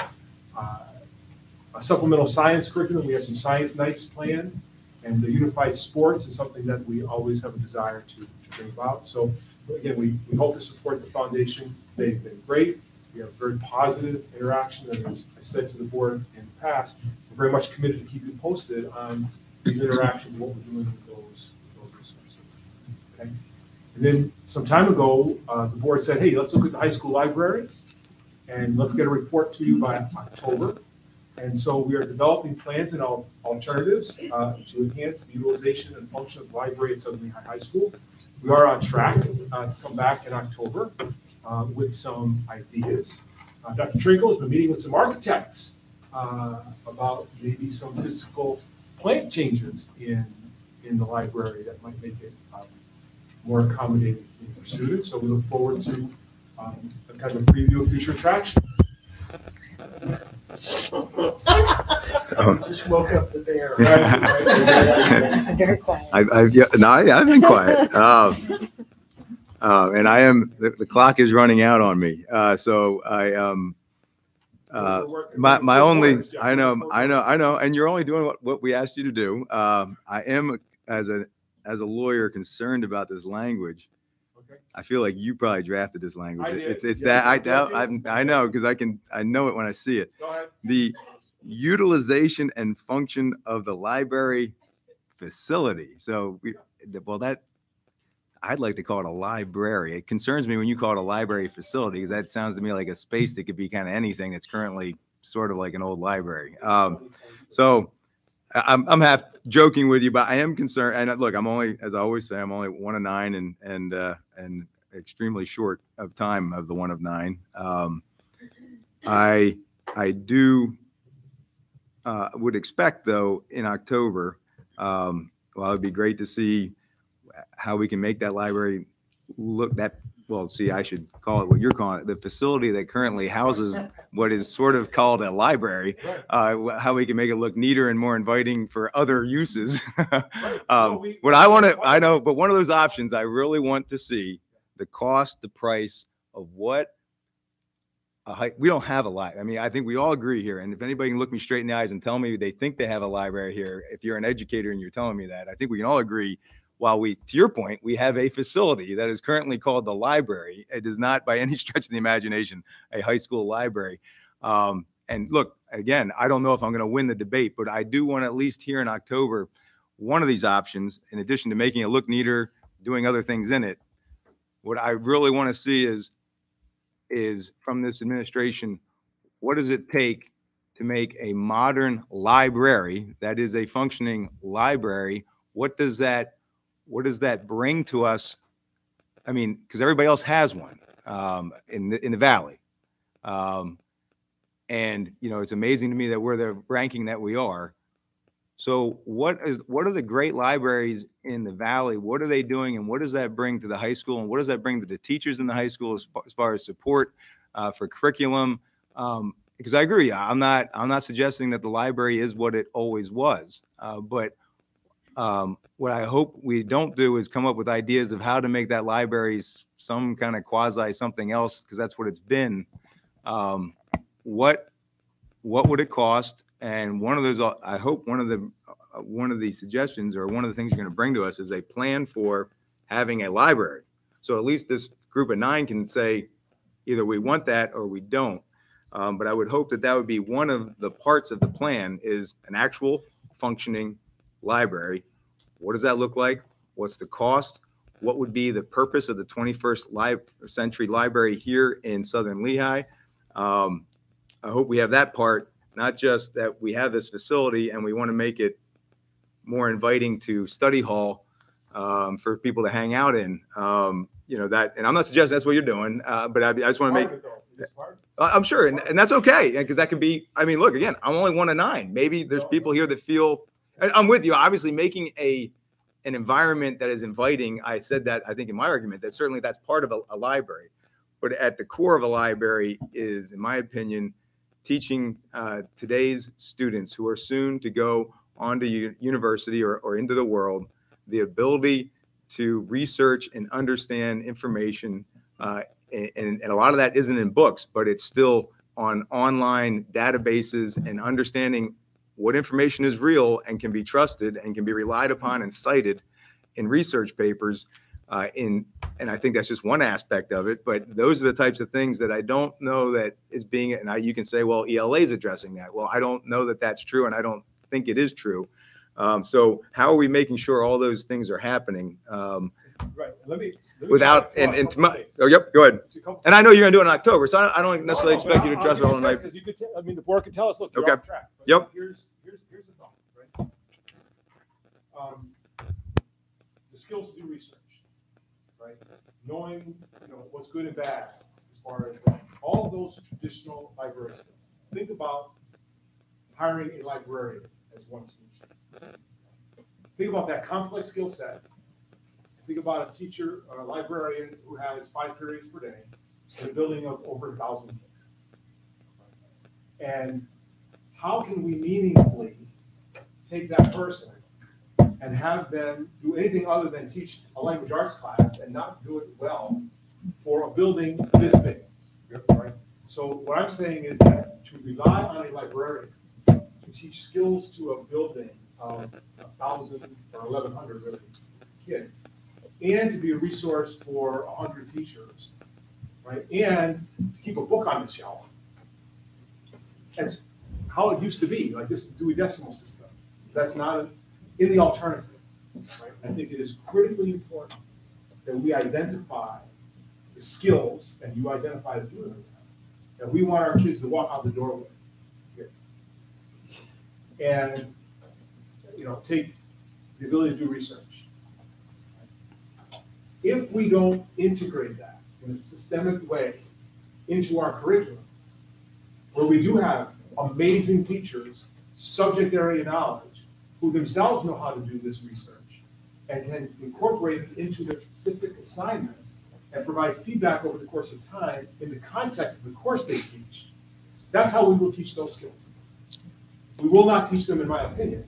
S4: A supplemental science curriculum, we have some science nights planned. And the unified sports is something that we always have a desire to bring about. So again, we hope to support the foundation. They've been great. We have very positive interaction, and as I said to the board in the past, we're very much committed to keep you posted on these interactions, what we're doing with those resources. Okay? And then some time ago, the board said, hey, let's look at the high school library and let's get a report to you by October. And so we are developing plans and alternatives to enhance the utilization and function of the library at Southern Lehigh High School. We are on track to come back in October with some ideas. Dr. Trinkle has been meeting with some architects about maybe some physical plant changes in the library that might make it more accommodating for students. So we look forward to a kind of preview of future attractions.
S10: Just woke up the bear.
S13: Very quiet. I've been quiet. And I am, the clock is running out on me. So I, my only, I know, and you're only doing what we asked you to do. I am, as a lawyer, concerned about this language. I feel like you probably drafted this language. It's that I know, because I know it when I see it. The utilization and function of the library facility. So I'd like to call it a library. It concerns me when you call it a library facility, because that sounds to me like a space that could be kind of anything that's currently sort of like an old library. So I'm half joking with you, but I am concerned. And look, I'm only, as I always say, I'm only 1 of 9 and extremely short of time of the 1 of 9. I would expect, though, in October, well, it'd be great to see how we can make that library look I should call it what you're calling it, the facility that currently houses what is sort of called a library, how we can make it look neater and more inviting for other uses. What I know, but one of those options, I really want to see the cost, the price of what we don't have a library. I mean, I think we all agree here. And if anybody can look me straight in the eyes and tell me they think they have a library here, if you're an educator and you're telling me that, I think we can all agree. While to your point, we have a facility that is currently called the library. It is not by any stretch of the imagination a high school library. And look, again, I don't know if I'm going to win the debate, but I do want to at least hear in October one of these options, in addition to making it look neater, doing other things in it. What I really want to see is from this administration, what does it take to make a modern library that is a functioning library? What does that bring to us? I mean, because everybody else has one in the Valley. And, it's amazing to me that we're the ranking that we are. So what are the great libraries in the Valley? What are they doing? And what does that bring to the high school? And what does that bring to the teachers in the high school as far as support for curriculum? Because I agree, I'm not suggesting that the library is what it always was. But what I hope we don't do is come up with ideas of how to make that library some kind of quasi something else, because that's what it's been. What would it cost? And one of those, I hope one of the suggestions, or one of the things you're going to bring to us, is a plan for having a library. So at least this group of 9 can say either we want that or we don't. But I would hope that would be one of the parts of the plan, is an actual functioning library. What does that look like? What's the cost? What would be the purpose of the 21st century library here in Southern Lehigh? I hope we have that part, not just that we have this facility and we want to make it more inviting to study hall for people to hang out in. That, and I'm not suggesting that's what you're doing, but I just want to make. I'm sure, and that's okay, because that could be. I mean, look, again, I'm only 1 of 9. Maybe there's people here that feel. I'm with you. Obviously, making an environment that is inviting. I said that, I think, in my argument, that certainly that's part of a library. But at the core of a library is, in my opinion, teaching today's students who are soon to go on to university or into the world the ability to research and understand information. And a lot of that isn't in books, but it's still on online databases, and understanding what information is real and can be trusted and can be relied upon and cited in research papers. And I think that's just one aspect of it, but those are the types of things that I don't know that is being, and you can say, well, ELA is addressing that. Well, I don't know that that's true, and I don't think it is true. So how are we making sure all those things are happening?
S4: Right. Let me
S13: Without, and to my, oh, yep, go ahead. And I know you're gonna do it in October, so I don't necessarily expect you to address it all night.
S4: Because you could, I mean, the board could tell us, look, you're
S13: Okay.
S4: off track. But
S13: Yep.
S4: Here's the thought, right? The skills to do research, right? Knowing, what's good and bad as far as all of those traditional library skills. Think about hiring a librarian as one solution. Think about that complex skill set. Think about a teacher or a librarian who has 5 periods per day in a building of over 1,000 kids. And how can we meaningfully take that person and have them do anything other than teach a language arts class and not do it well for a building this big, right? So what I'm saying is that to rely on a librarian to teach skills to a building of 1,000 or 1,100 really kids, and to be a resource for 100 teachers, right? And to keep a book on the shelf. That's how it used to be, like this Dewey Decimal System. That's not in the alternative, right? I think it is critically important that we identify the skills, and you identify the doing that we want our kids to walk out the door with. And, take the ability to do research. If we don't integrate that in a systemic way into our curriculum, where we do have amazing teachers, subject area knowledge, who themselves know how to do this research and can incorporate it into their specific assignments and provide feedback over the course of time in the context of the course they teach, that's how we will teach those skills. We will not teach them, in my opinion,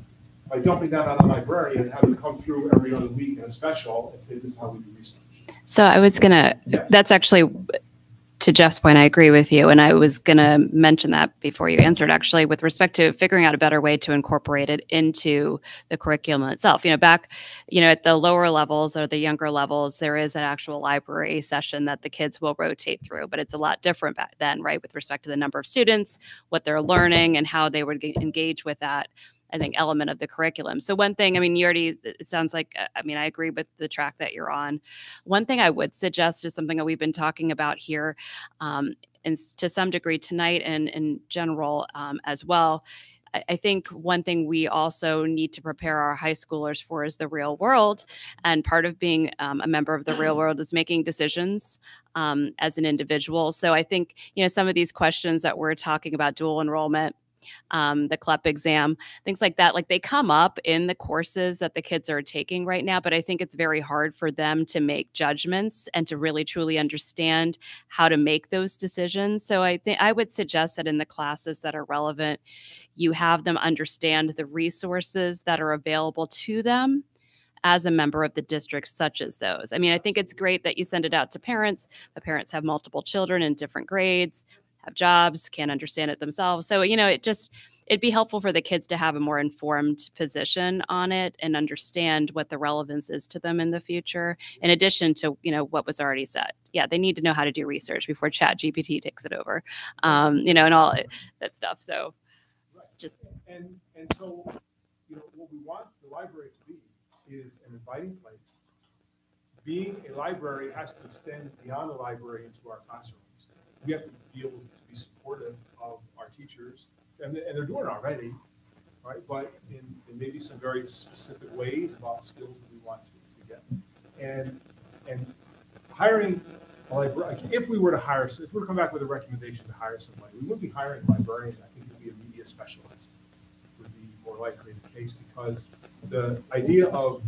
S4: by dumping that on a librarian and having them come through every other week in a special and say, this is how we do research.
S7: So I was gonna, that's actually, to Jeff's point, I agree with you. And I was gonna mention that before you answered, actually, with respect to figuring out a better way to incorporate it into the curriculum itself. Back, at the lower levels or the younger levels, there is an actual library session that the kids will rotate through, but it's a lot different back then, right? With respect to the number of students, what they're learning and how they would engage with that, I think, element of the curriculum. So one thing, it sounds like, I agree with the track that you're on. One thing I would suggest is something that we've been talking about here, and to some degree tonight and in general as well. I think one thing we also need to prepare our high schoolers for is the real world. And part of being a member of the real world is making decisions as an individual. So I think, some of these questions that we're talking about, dual enrollment, the CLEP exam, things like that, like they come up in the courses that the kids are taking right now, but I think it's very hard for them to make judgments and to really truly understand how to make those decisions. So I think I would suggest that in the classes that are relevant, you have them understand the resources that are available to them as a member of the district, such as those. I think it's great that you send it out to parents. The parents have multiple children in different grades, have jobs, can't understand it themselves. So, it'd be helpful for the kids to have a more informed position on it and understand what the relevance is to them in the future, in addition to, what was already said. Yeah, they need to know how to do research before ChatGPT takes it over, and all that stuff. So just.
S4: And so, what we want the library to be is an inviting place. Being a library has to extend beyond the library into our classrooms. We have to be able to be supportive of our teachers, and they're doing it already, right? But in maybe some very specific ways about skills that we want to get. And hiring a librarian, if we were to come back with a recommendation to hire somebody, we wouldn't be hiring a librarian. I think it would be a media specialist would be more likely the case, because the idea of,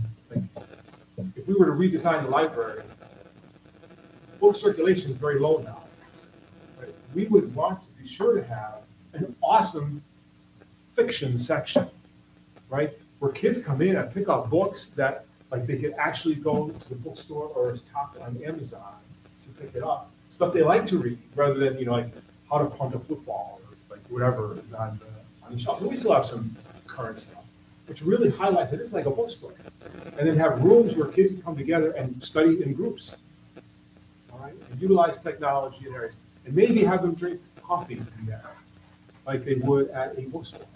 S4: if we were to redesign the library, book circulation is very low now. We would want to be sure to have an awesome fiction section, right? Where kids come in and pick up books that they could actually go to the bookstore or top on Amazon to pick it up. Stuff they like to read, rather than, how to punt a football or whatever is on the shelf. So we still have some current stuff. which really highlights that it's like a bookstore. And then have rooms where kids can come together and study in groups. All right, and utilize technology in areas. And maybe have them drink coffee in there, like they would at a bookstore.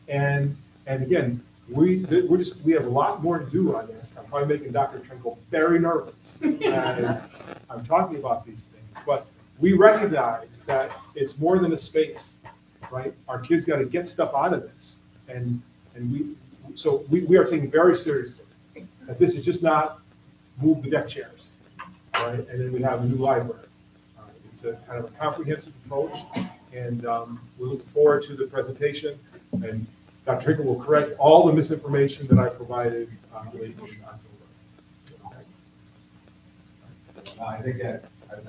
S4: And again, we have a lot more to do on this. I'm probably making Dr. Trinkle very nervous as I'm talking about these things. But we recognize that it's more than a space, right? Our kids got to get stuff out of this. And we are taking very seriously that this is just not move the deck chairs, all right? And then we have a new library. It's a kind of a comprehensive approach, and we're looking forward to the presentation. And Dr. Hinkle will correct all the misinformation that I provided late in October.
S13: I think that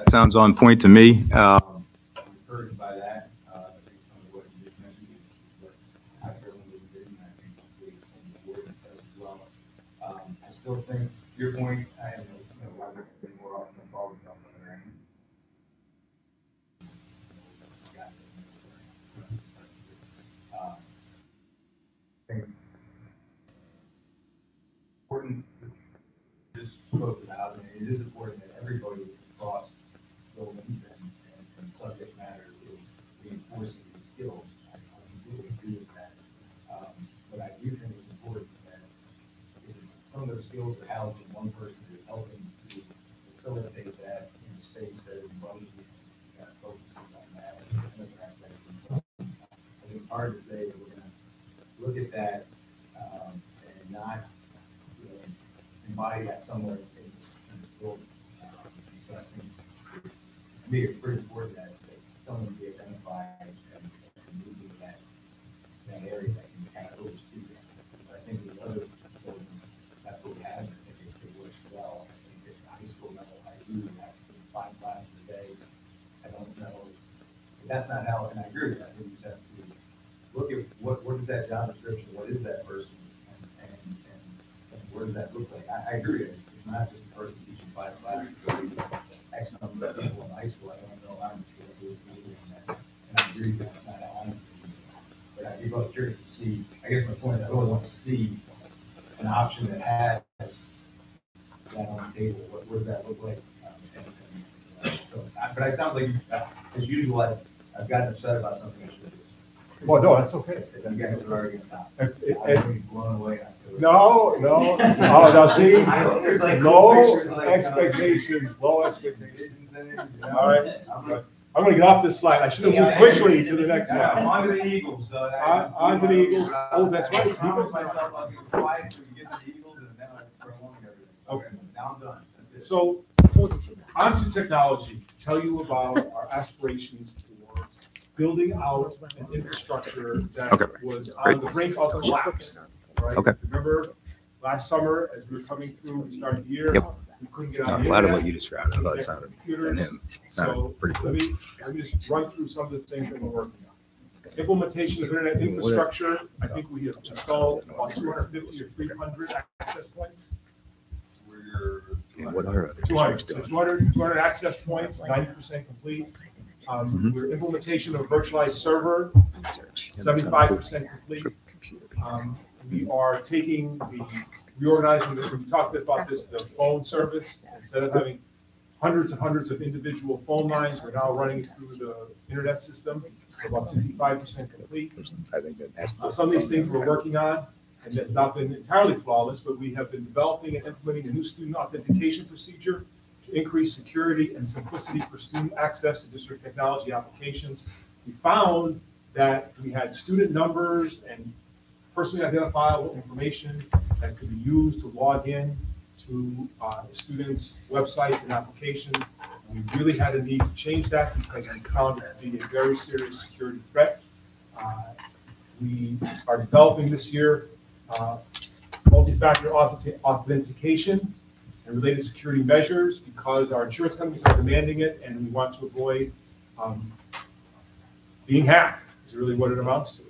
S13: sounds on point to me. I'm encouraged by that. Based on what you just mentioned, but I certainly did, and I think we on the board as well. I still think your point. I have no library more often than forward on the other end. I think important to just spoke about, and it is important that everybody across buildings and subject matter is reinforcing these skills. I completely agree with that. But I do think it's important that some of those skills are housed in one person who is helping to facilitate that in a space that is budgeted and focuses on that and other aspects of it. I think it's hard to say that we're going to look at that and not embody that somewhere in this building. So I think to me it's pretty important that someone be identified and move into that area that can kind of oversee that. But I think with other buildings, that's what we have. I think it works well. I think at the high school level, I do have 5 classes a day. I don't know. That's not how, and I agree with that. I think you just have to look at what is that job description, what is that person, and what does that look like? I agree with it. It's not just a person teaching 5 classes. X number of people in high school. I don't know how much people do that. And I agree that that's not how I'm doing it. But I'd be both curious to see, I guess my point is I really want to see an option that has that on the table. What does that look like? But it sounds like, as usual, I've gotten upset about something I should do.
S4: Well, no, that's okay.
S13: You guys are already I'm blown away.
S4: No. Oh, now see, low expectations. All right. I'm going to get off this slide. I should have moved quickly to the next slide.
S13: On to the Eagles.
S4: On to the Eagles. Oh, that's right.
S13: Eagles. Myself, I'll be quiet so you get to the Eagles, and then I prolong everything.
S4: Okay.
S13: Now I'm done.
S4: So, onto technology. To tell you about our aspirations towards building out an infrastructure that was on the brink of collapse. Right?
S13: Okay.
S4: Remember last summer, as we were coming through, we started the year.
S13: Yep.
S4: We couldn't get on
S13: A
S4: the
S13: lot of
S4: internet.
S13: what you described, I thought it sounded and him.
S4: So
S13: pretty
S4: let
S13: cool.
S4: me just run through some of the things that we're working on. Implementation of internet infrastructure. I think we have installed about 250 or 300 access points.
S13: And what are other
S4: 200.
S13: districts
S4: So
S13: doing?
S4: 200 access points, 90% complete. We're implementation of a virtualized server, 75% complete. We are reorganizing, we talked about this, the phone service. Instead of having hundreds and hundreds of individual phone lines, we're now running it through the internet system, about 65% complete.
S13: I think that
S4: Some of these things we're working on, and it's not been entirely flawless, but we have been developing and implementing a new student authentication procedure to increase security and simplicity for student access to district technology applications. We found that we had student numbers and personally identifiable information that could be used to log in to students' websites and applications. And we really had a need to change that because we found it to be a very serious security threat. We are developing this year multi-factor authentication and related security measures because our insurance companies are demanding it and we want to avoid being hacked is really what it amounts to.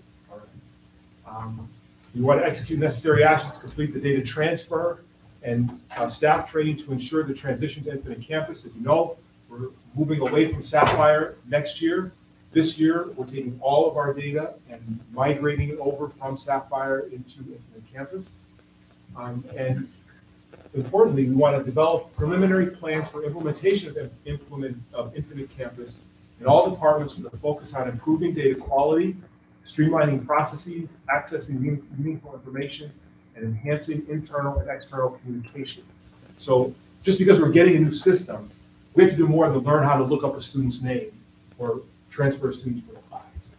S4: We want to execute necessary actions to complete the data transfer and staff training to ensure the transition to Infinite Campus. As you know, we're moving away from Sapphire next year. This year, we're taking all of our data and migrating it over from Sapphire into Infinite Campus. And importantly, we want to develop preliminary plans for implementation of Infinite Campus in all departments with a focus on improving data quality, streamlining processes, accessing meaningful information, and enhancing internal and external communication. So just because we're getting a new system, we have to do more than learn how to look up a student's name or transfer a student to a class.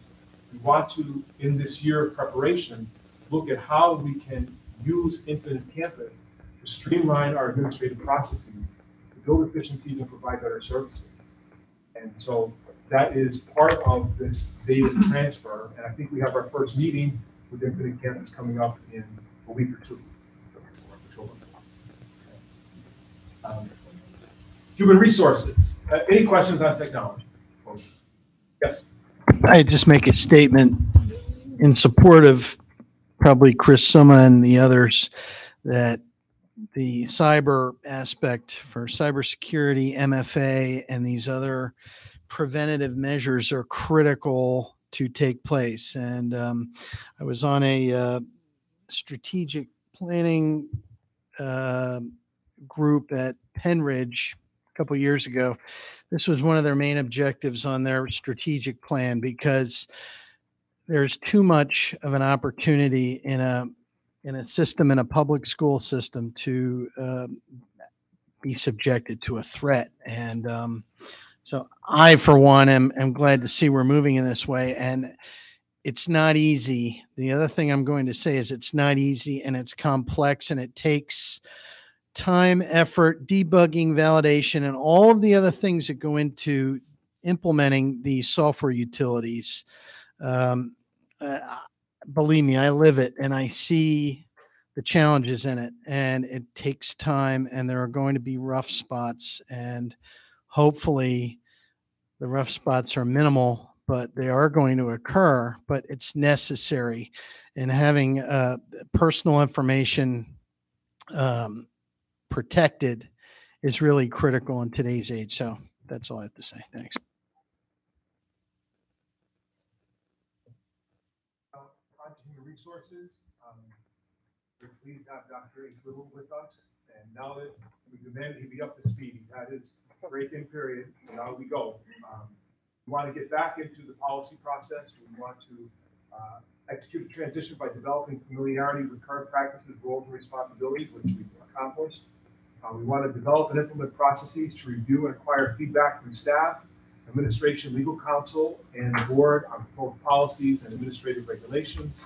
S4: We want to, in this year of preparation, look at how we can use Infinite Campus to streamline our administrative processes, to build efficiencies and provide better services. And so that is part of this data transfer. And I think we have our first meeting with Infinite Campus coming up in a week or two. Human resources. Any questions on technology? Yes.
S11: I just make a statement in support of probably Chris Summa and the others that the cyber aspect for cybersecurity, MFA, and these other preventative measures are critical to take place. And I was on a strategic planning group at Penridge a couple of years ago. This was one of their main objectives on their strategic plan, because there's too much of an opportunity in a system, in a public school system, to be subjected to a threat. And so I, for one, am glad to see we're moving in this way. And it's not easy. The other thing I'm going to say is it's not easy, and it's complex, and it takes time, effort, debugging, validation, and all of the other things that go into implementing these software utilities. Believe me, I live it, and I see the challenges in it, and it takes time, and there are going to be rough spots, and hopefully the rough spots are minimal, but they are going to occur, but it's necessary. And having personal information protected is really critical in today's age. So that's all I have to say. Thanks.
S4: On to human resources. We're pleased to have Dr. Little with us. And now that we demanded he be up to speed, he's had his break-in period, so now we go. We want to get back into the policy process. We want to execute a transition by developing familiarity with current practices, roles, and responsibilities, which we've accomplished. We want to develop and implement processes to review and acquire feedback from staff, administration, legal counsel, and the board on proposed policies and administrative regulations.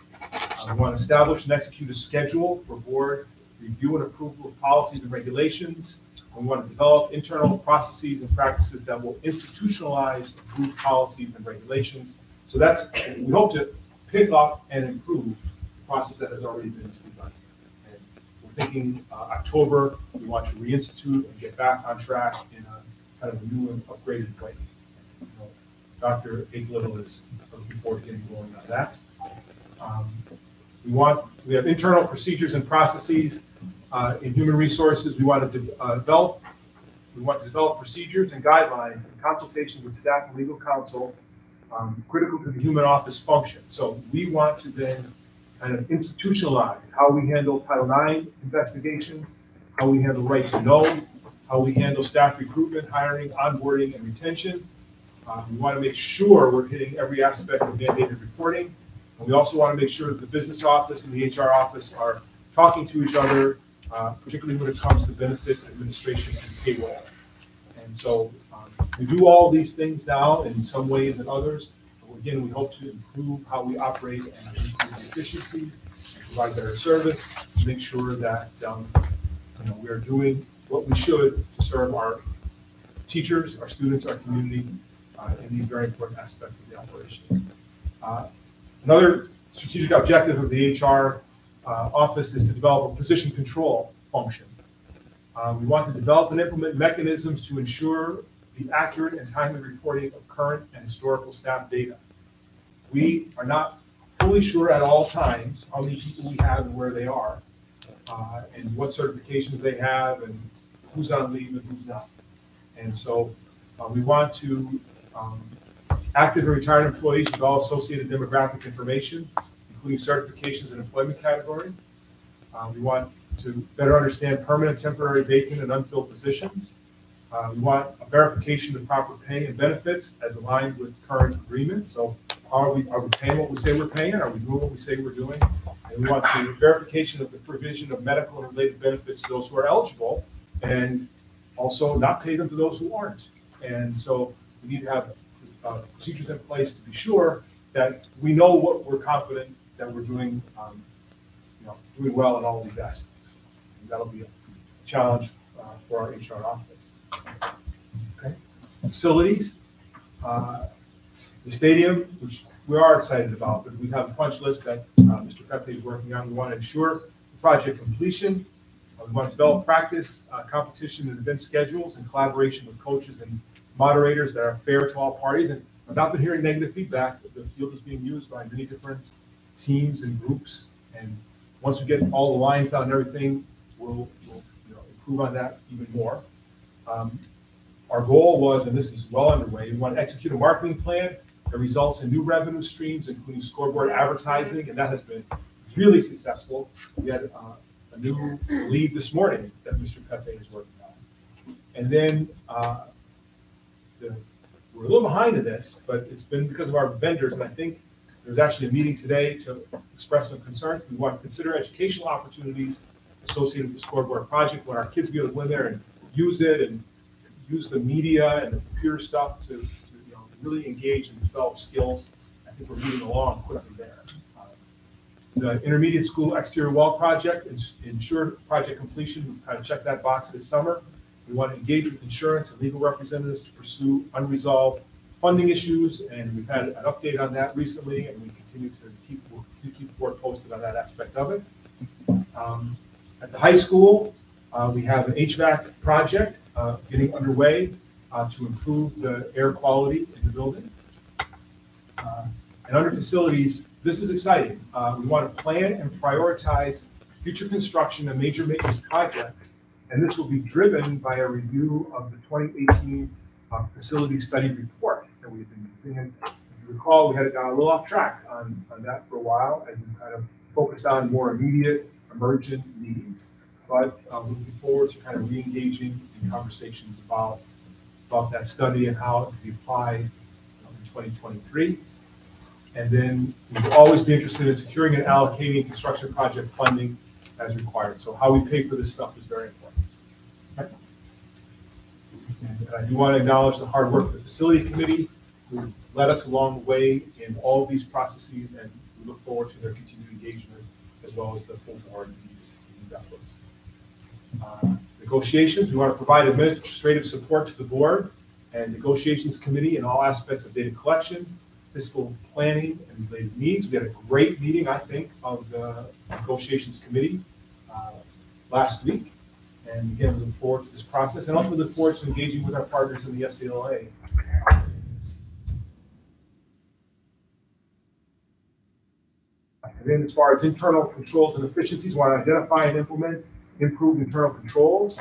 S4: We want to establish and execute a schedule for board review and approval of policies and regulations. We want to develop internal processes and practices that will institutionalize approved policies and regulations. So that's, we hope to pick up and improve the process that has already been begun. And we're thinking October, we want to reinstitute and get back on track in a kind of a new and upgraded way. So Dr. Little is looking forward to getting going on that. We have internal procedures and processes in human resources. We want to develop procedures and guidelines in consultation with staff and legal counsel, critical to the human office function. So we want to then kind of institutionalize how we handle Title IX investigations, how we handle right to know, how we handle staff recruitment, hiring, onboarding, and retention. We want to make sure we're hitting every aspect of mandated reporting. And we also want to make sure that the business office and the HR office are talking to each other, particularly when it comes to benefits, administration, and payroll. And so we do all these things now in some ways and others. But again, we hope to improve how we operate and improve the efficiencies, and provide better service, to make sure that we are doing what we should to serve our teachers, our students, our community in these very important aspects of the operation. Another strategic objective of the HR office is to develop a position control function. We want to develop and implement mechanisms to ensure the accurate and timely reporting of current and historical staff data. We are not fully sure at all times how many people we have and where they are, and what certifications they have, and who's on leave and who's not. And so we want to active and retired employees with all associated demographic information, including certifications and employment category. We want to better understand permanent, temporary, vacant, and unfilled positions. We want a verification of proper pay and benefits as aligned with current agreements. So are we paying what we say we're paying? Are we doing what we say we're doing? And we want the verification of the provision of medical and related benefits to those who are eligible, and also not pay them to those who aren't. And so we need to have procedures in place to be sure that we know what we're confident that we're doing, doing well in all these aspects. And that'll be a challenge for our HR office. Okay. Facilities, the stadium, which we are excited about, but we have a punch list that Mr. Pepe is working on. We want to ensure project completion. We want to develop practice, competition, and event schedules in collaboration with coaches and moderators that are fair to all parties. And I've not been hearing negative feedback. The field is being used by many different teams and groups. And once we get all the lines down and everything, we'll improve on that even more. Our goal was, and this is well underway, we want to execute a marketing plan that results in new revenue streams, including scoreboard advertising, and that has been really successful. We had a new lead this morning that Mr. Pepe is working on. And then we're a little behind in this, but it's been because of our vendors, and I think there's actually a meeting today to express some concerns. We want to consider educational opportunities associated with the scoreboard project, when our kids be able to go in there and use it and use the media and the computer stuff to really engage and develop skills. I think we're moving along quickly there. The intermediate school exterior wall project, ensure project completion. We've kind of checked that box this summer. We want to engage with insurance and legal representatives to pursue unresolved funding issues, and we've had an update on that recently, and we continue to keep the board posted on that aspect of it. At the high school, we have an HVAC project getting underway to improve the air quality in the building. And under facilities, this is exciting. We want to plan and prioritize future construction of major maintenance projects, and this will be driven by a review of the 2018 facility study report that we've been using. And if you recall, we had gone a little off track on that for a while, and we kind of focused on more immediate emergent needs. But looking forward to kind of re-engaging in conversations about that study and how it can be applied in 2023. And then we'll always be interested in securing and allocating construction project funding as required. So how we pay for this stuff is very important. Okay. And I do want to acknowledge the hard work of the facility committee who led us along the way in all of these processes, and we look forward to their continued engagement as well as the full board in these efforts. Negotiations, we want to provide administrative support to the board and negotiations committee in all aspects of data collection, fiscal planning, and related needs. We had a great meeting, I think, of the negotiations committee last week. And again, we look forward to this process, and also look forward to engaging with our partners in the SCLA. And then as far as internal controls and efficiencies, we want to identify and implement improved internal controls.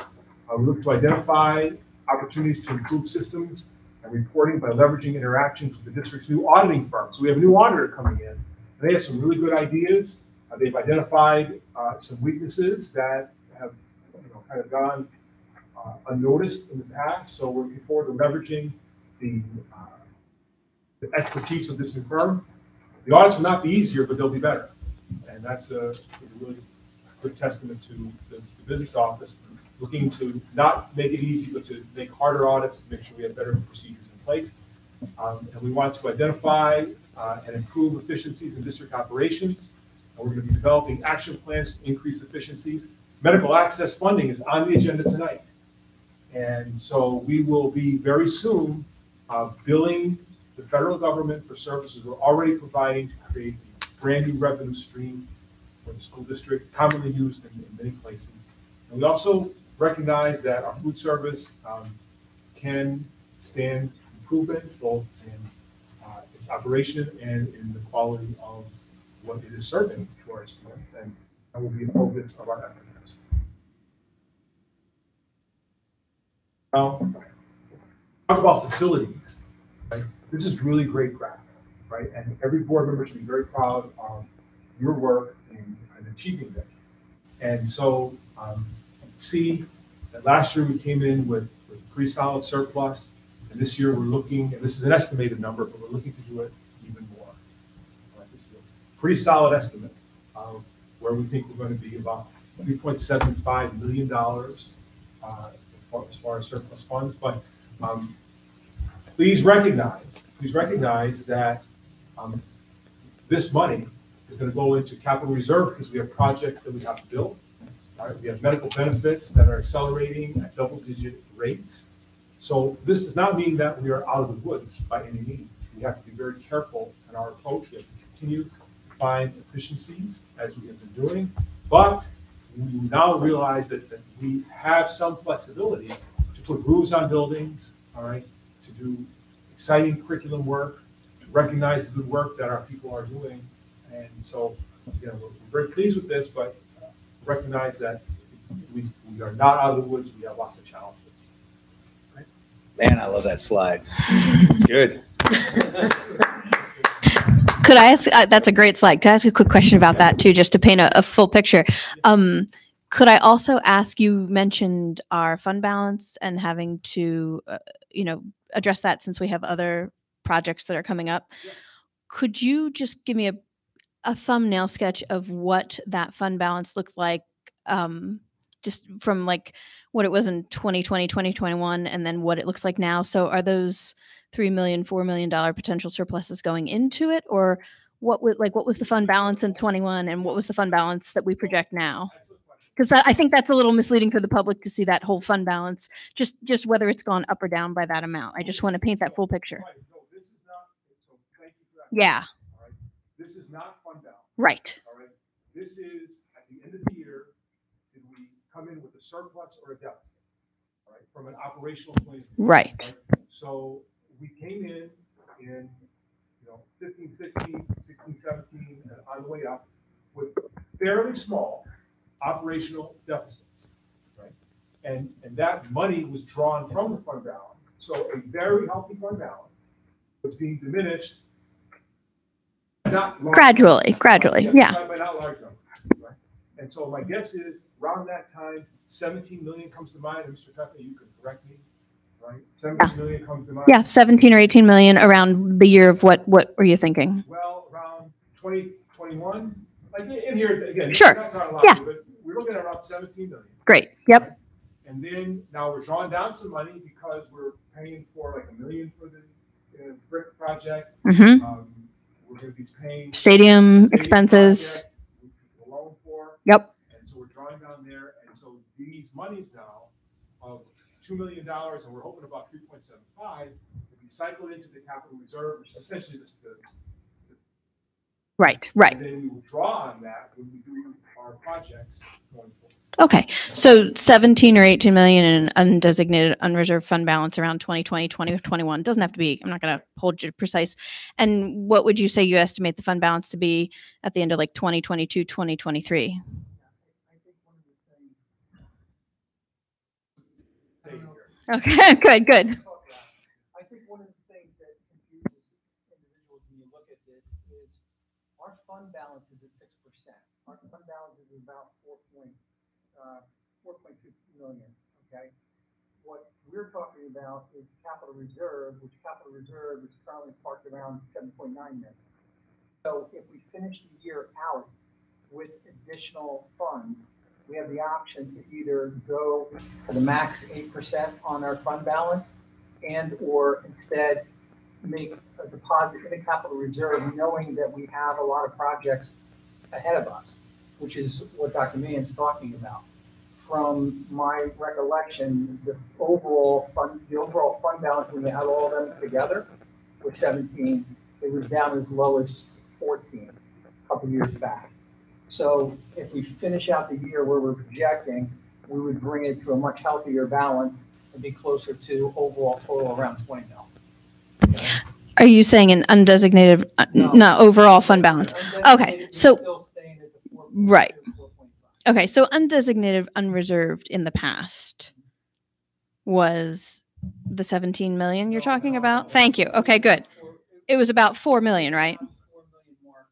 S4: We look to identify opportunities to improve systems and reporting by leveraging interactions with the district's new auditing firm. So we have a new auditor coming in, and they have some really good ideas. They've identified some weaknesses that have kind of gone unnoticed in the past. So we're looking forward to leveraging the expertise of this new firm. The audits will not be easier, but they'll be better. And that's a really good testament to the business office, looking to not make it easy, but to make harder audits to make sure we have better procedures in place. And we want to identify and improve efficiencies in district operations. And we're going to be developing action plans to increase efficiencies. Medical access funding is on the agenda tonight. And so we will be very soon billing the federal government for services we're already providing to create a brand new revenue stream for the school district, commonly used in many places. And we also recognize that our food service can stand improvement both in its operation and in the quality of what it is serving to our students, and that will be a focus of our efforts. Now, talk about facilities. Right? this is really great graph, right? And every board member should be very proud of your work in achieving this. And so see that last year we came in with pretty solid surplus, and this year we're looking, and this is an estimated number, but we're looking to do it even more. This is a pretty solid estimate of where we think we're going to be, about $3.75 million as far as surplus funds. But please recognize that this money is going to go into capital reserve because we have projects that we have to build. Right? We have medical benefits that are accelerating at double-digit rates. So this does not mean that we are out of the woods by any means. We have to be very careful in our approach. We have to continue to find efficiencies as we have been doing. But we now realize that we have some flexibility to put roofs on buildings, all right, to do exciting curriculum work, to recognize the good work that our people are doing. And so, we're very pleased with this, but recognize that we are not out of the woods. We have lots of challenges. Right?
S13: Man, I love that slide. It's good.
S6: Could I ask, that's a great slide. Could I ask a quick question about that too, just to paint a full picture? Could I also ask, you mentioned our fund balance and having to, address that since we have other projects that are coming up.
S4: Yeah.
S6: Could you just give me a thumbnail sketch of what that fund balance looked like, just from like what it was in 2020, 2021, and then what it looks like now? So are those $3 million, $4 million potential surpluses going into it, or what was the fund balance in 21 and what was the fund balance that we project now? Because I think that's a little misleading for the public to see that whole fund balance, just whether it's gone up or down by that amount. I just want to paint that full picture. Yeah.
S4: This is not fund balance.
S6: Right.
S4: All right. This is at the end of the year, did we come in with a surplus or a deficit? All right. From an operational point of view.
S6: Right.
S4: So we came in 15, 16, 17, and on the way up with fairly small operational deficits, right? And that money was drawn from the fund balance. So a very healthy fund balance was being diminished. Not
S6: Gradually, yeah.
S4: By not large numbers, right? And so my guess is around that time, 17 million comes to mind. And Mr. Pepe, you can correct me, right? 17 million comes to mind.
S6: Yeah, 17 or 18 million around the year of what were you thinking?
S4: Well, around 2021, like in here again.
S6: Sure. Yeah.
S4: But we're looking at around 17 million.
S6: Great. Yep.
S4: And then now we're drawing down some money because we're paying for like $1 million for the brick project.
S6: Mm-hmm.
S4: We're going to be paying
S6: stadium expenses.
S4: Loan for.
S6: Yep.
S4: And so we're drawing down there. And so these monies now of $2 million, and we're hoping about 3.75, will be cycled into the capital reserve, which is essentially just
S6: Right.
S4: And then we will draw on that when we do our projects going forward.
S6: Okay, so 17 or 18 million in an undesignated unreserved fund balance around 2020, 2021. Doesn't have to be, I'm not going to hold you precise. And what would you say you estimate the fund balance to be at the end of like 2022, 2023? Okay, good.
S10: I think one of the things that confuses individuals when you look at this is our fund balance is at 6%. Our fund balance is about 4.2 million. Okay. What we're talking about is capital reserve, which capital reserve is currently parked around 7.9 million. So if we finish the year out with additional funds, we have the option to either go for the max 8% on our fund balance and or instead make a deposit in the capital reserve, knowing that we have a lot of projects ahead of us, which is what Dr. Mann's talking about. From my recollection, the overall fund balance, when you have all of them together, was 17. It was down as low as 14 a couple years back. So if we finish out the year where we're projecting, we would bring it to a much healthier balance and be closer to overall total around 20 mil.
S6: Are you saying an undesignated, no overall fund balance? Okay, so, right. Okay, so undesignated, unreserved in the past was the 17 million you're talking about? Thank you. Okay, good. It was about 4 million, right?
S10: 4 million more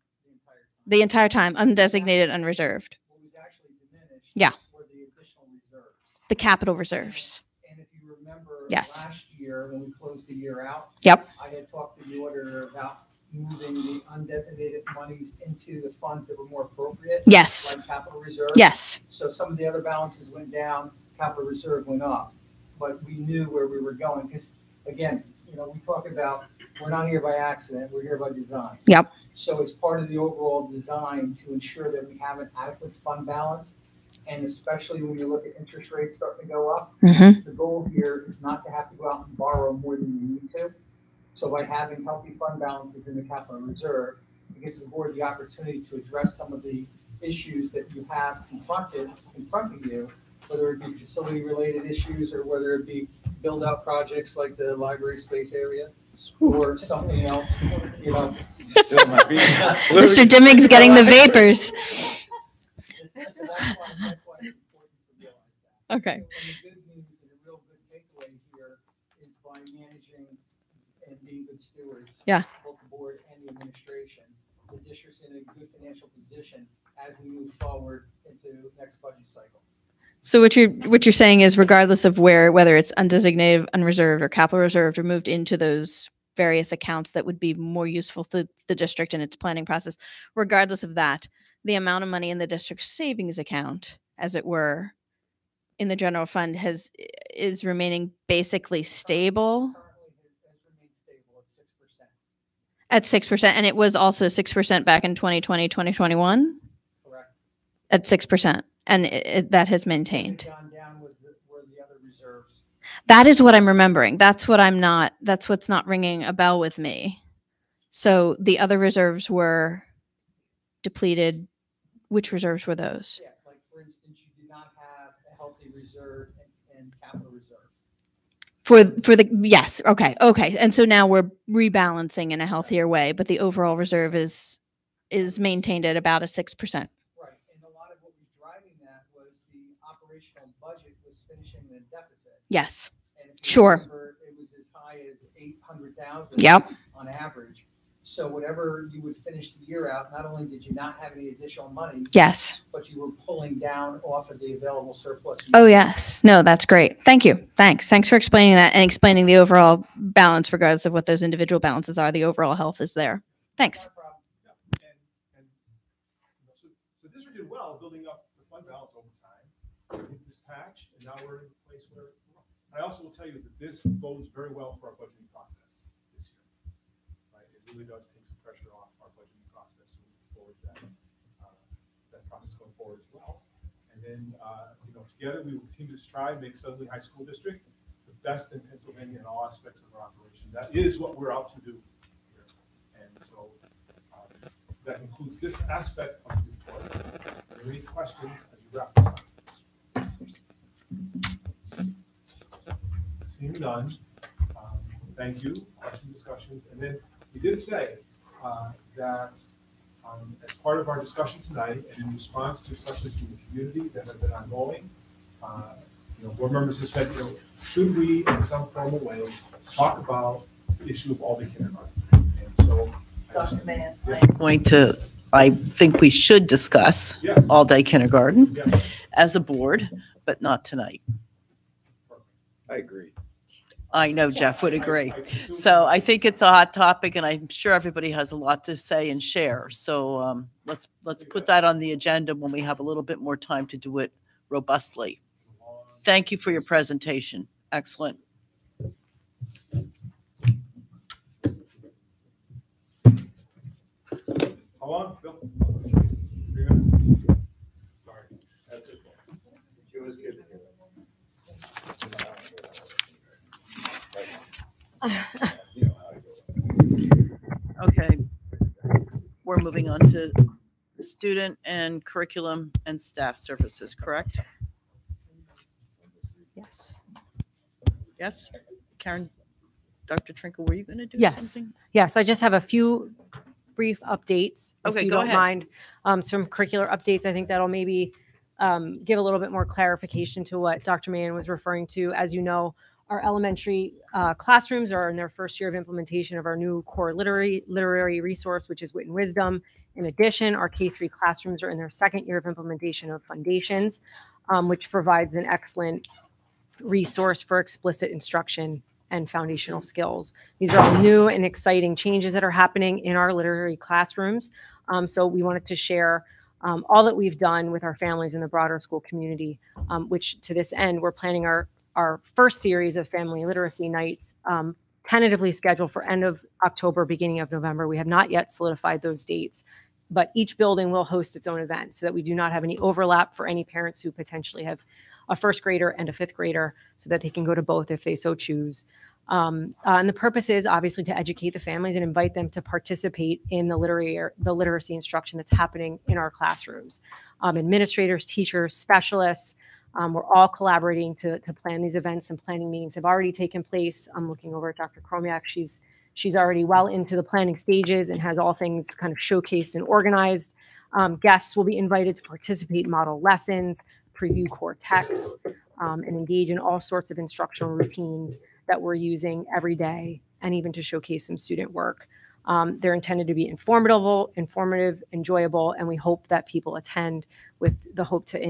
S10: the entire time.
S6: The entire time, undesignated, unreserved.
S10: What was actually diminished
S6: Yeah.
S10: were the additional reserves.
S6: The capital reserves.
S10: And if you remember
S6: Yes.
S10: last year, when we closed the year out,
S6: Yep.
S10: I had talked to the auditor about moving the undesignated monies into the funds that were more appropriate.
S6: Yes.
S10: Like capital reserve.
S6: Yes.
S10: So some of the other balances went down, capital reserve went up. But we knew where we were going, because again, we talk about, we're not here by accident, we're here by design.
S6: Yep.
S10: So it's part of the overall design to ensure that we have an adequate fund balance. And especially when you look at interest rates starting to go up,
S6: Mhm.
S10: the goal here is not to have to go out and borrow more than you need to. So by having healthy fund balances in the capital reserve, it gives the board the opportunity to address some of the issues that you have confronting you, whether it be facility-related issues or whether it be build-out projects like the library space area or something else,
S13: Still might be.
S6: Mr. Dimick's getting the vapors.
S10: So that's why it's important to realize that.
S6: Okay.
S10: And the good news and a real good takeaway here is by managing and being good stewards.
S6: Yeah.
S10: Both the board and the administration, the district's in a good financial position as we move forward into next budget cycle.
S6: So what you're saying is, regardless of whether it's undesignated, unreserved, or capital reserved, or moved into those various accounts that would be more useful to the district in its planning process, regardless of that, the amount of money in the district's savings account, as it were, in the general fund is remaining basically stable.
S10: Currently has remained stable at 6%.
S6: At 6%, and it was also 6% back in 2020, 2021.
S10: Correct.
S6: At 6%, and that has maintained.
S10: Gone down were the other reserves.
S6: That is what I'm remembering. That's what's not ringing a bell with me. So the other reserves were depleted. Which reserves were those?
S10: Yeah, like for instance, you did not have a healthy reserve and capital reserve.
S6: Yes, okay. And so now we're rebalancing in a healthier way, but the overall reserve is maintained at about a 6%.
S10: Right, and a lot of what was driving that was the operational budget was finishing in a deficit.
S6: Yes.
S10: And if you
S6: Sure.
S10: remember, it was as high as 800,000.
S6: Yep.
S10: On average. So whatever you would finish the year out, not only did you not have any additional money,
S6: Yes.
S10: but you were pulling down off of the available surplus.
S6: Oh, yes. No, that's great. Thank you. Thanks for explaining that and explaining the overall balance, regardless of what those individual balances are. The overall health is there. Thanks.
S4: No problem. Yeah. So the district did well building up the fund balance over time. We hit this patch, and now we're in a place where I also will tell you that this bodes very well for our budgeting process this year. Right? It really does take some pressure off our budgeting process moving forward. That process going forward as well. And then together we will continue to strive to make Southern Lehigh School District the best in Pennsylvania in all aspects of our operation. That is what we're out to do here. And so that concludes this aspect of the report. Are there any questions as we wrap this up? Seeing none, thank you. Question discussions. And then we did say that as part of our discussion tonight and in response to questions from the community that have been ongoing, board members have said, should we in some formal way talk about the issue of all-day kindergarten? And so
S1: Dr. Mann,
S14: I think we should discuss
S4: Yes.
S14: all-day kindergarten
S4: Yes.
S14: as a board, but not tonight.
S13: I agree.
S14: I know Jeff would agree.
S4: I consume-
S14: So I think it's a hot topic, and I'm sure everybody has a lot to say and share. So let's put that on the agenda when we have a little bit more time to do it robustly. Thank you for your presentation. Excellent.
S4: How long, Bill? 3 minutes? Sorry, that's it. It was good to hear
S14: Okay. We're moving on to student and curriculum and staff services, correct?
S2: Yes.
S14: Yes? Karen, Dr. Trinkle, were you going to do
S15: Yes.
S14: something?
S15: Yes, I just have a few brief updates.
S14: Okay,
S15: if you
S14: go
S15: don't
S14: ahead.
S15: mind. Some curricular updates. I think that'll maybe give a little bit more clarification to what Dr. Mann was referring to. As you know, Our elementary classrooms are in their first year of implementation of our new core literary resource, which is Wit and Wisdom. In addition, our K-3 classrooms are in their second year of implementation of Foundations, which provides an excellent resource for explicit instruction and foundational skills. These are all new and exciting changes that are happening in our literary classrooms. So we wanted to share all that we've done with our families in the broader school community, which to this end, we're planning our first series of family literacy nights, tentatively scheduled for end of October, beginning of November. We have not yet solidified those dates, but each building will host its own event so that we do not have any overlap for any parents who potentially have a first grader and a fifth grader, so that they can go to both if they so choose. And the purpose is obviously to educate the families and invite them to participate in the literacy instruction that's happening in our classrooms. Administrators, teachers, specialists, we're all collaborating to plan these events, and planning meetings have already taken place. I'm looking over at Dr. Chromiak. She's already well into the planning stages and has all things kind of showcased and organized. Guests will be invited to participate in model lessons, preview core texts, and engage in all sorts of instructional routines that we're using every day, and even to showcase some student work. They're intended to be informative, enjoyable, and we hope that people attend with the hope to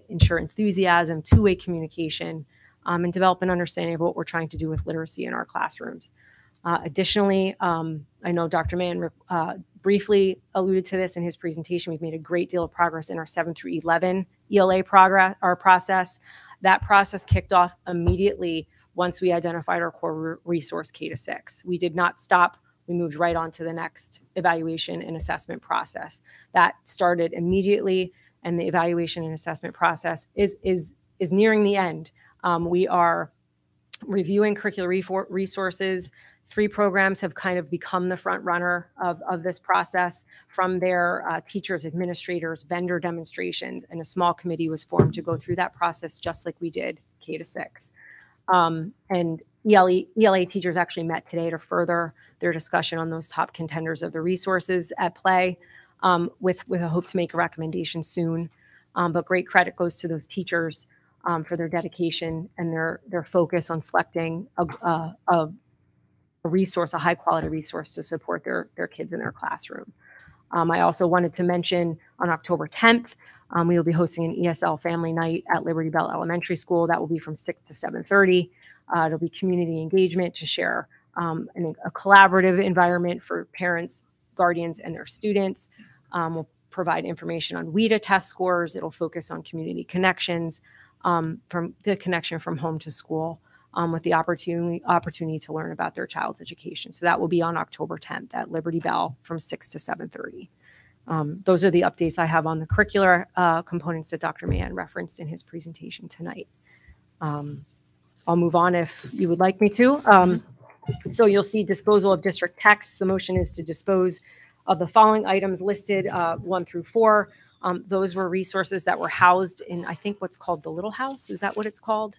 S15: ensure enthusiasm, two-way communication, and develop an understanding of what we're trying to do with literacy in our classrooms. Additionally, I know Dr. Mann briefly alluded to this in his presentation. We've made a great deal of progress in our 7 through 11 ELA process. That process kicked off immediately once we identified our core resource K-6. We did not stop. We moved right on to the next evaluation and assessment process. That started immediately, and the evaluation and assessment process is nearing the end. We are reviewing curricular resources. 3 programs have kind of become the front runner of this process. From their teachers, administrators, vendor demonstrations, and a small committee was formed to go through that process just like we did K-6. And ELA teachers actually met today to further their discussion on those top contenders of the resources at play, with a hope to make a recommendation soon. But great credit goes to those teachers for their dedication and their focus on selecting a resource, a high quality resource to support their kids in their classroom. I also wanted to mention on October 10th, we will be hosting an ESL family night at Liberty Bell Elementary School. That will be from 6 to 7:30. It'll be community engagement to share a collaborative environment for parents, guardians, and their students. We'll provide information on WIDA test scores. It'll focus on community connections, from the connection from home to school, with the opportunity to learn about their child's education. So that will be on October 10th at Liberty Bell from 6 to 7:30. Those are the updates I have on the curricular components that Dr. Mann referenced in his presentation tonight. I'll move on if you would like me to. So you'll see disposal of district texts. The motion is to dispose of the following items listed 1 through 4. Those were resources that were housed in, I think, what's called the Little House. Is that what it's called?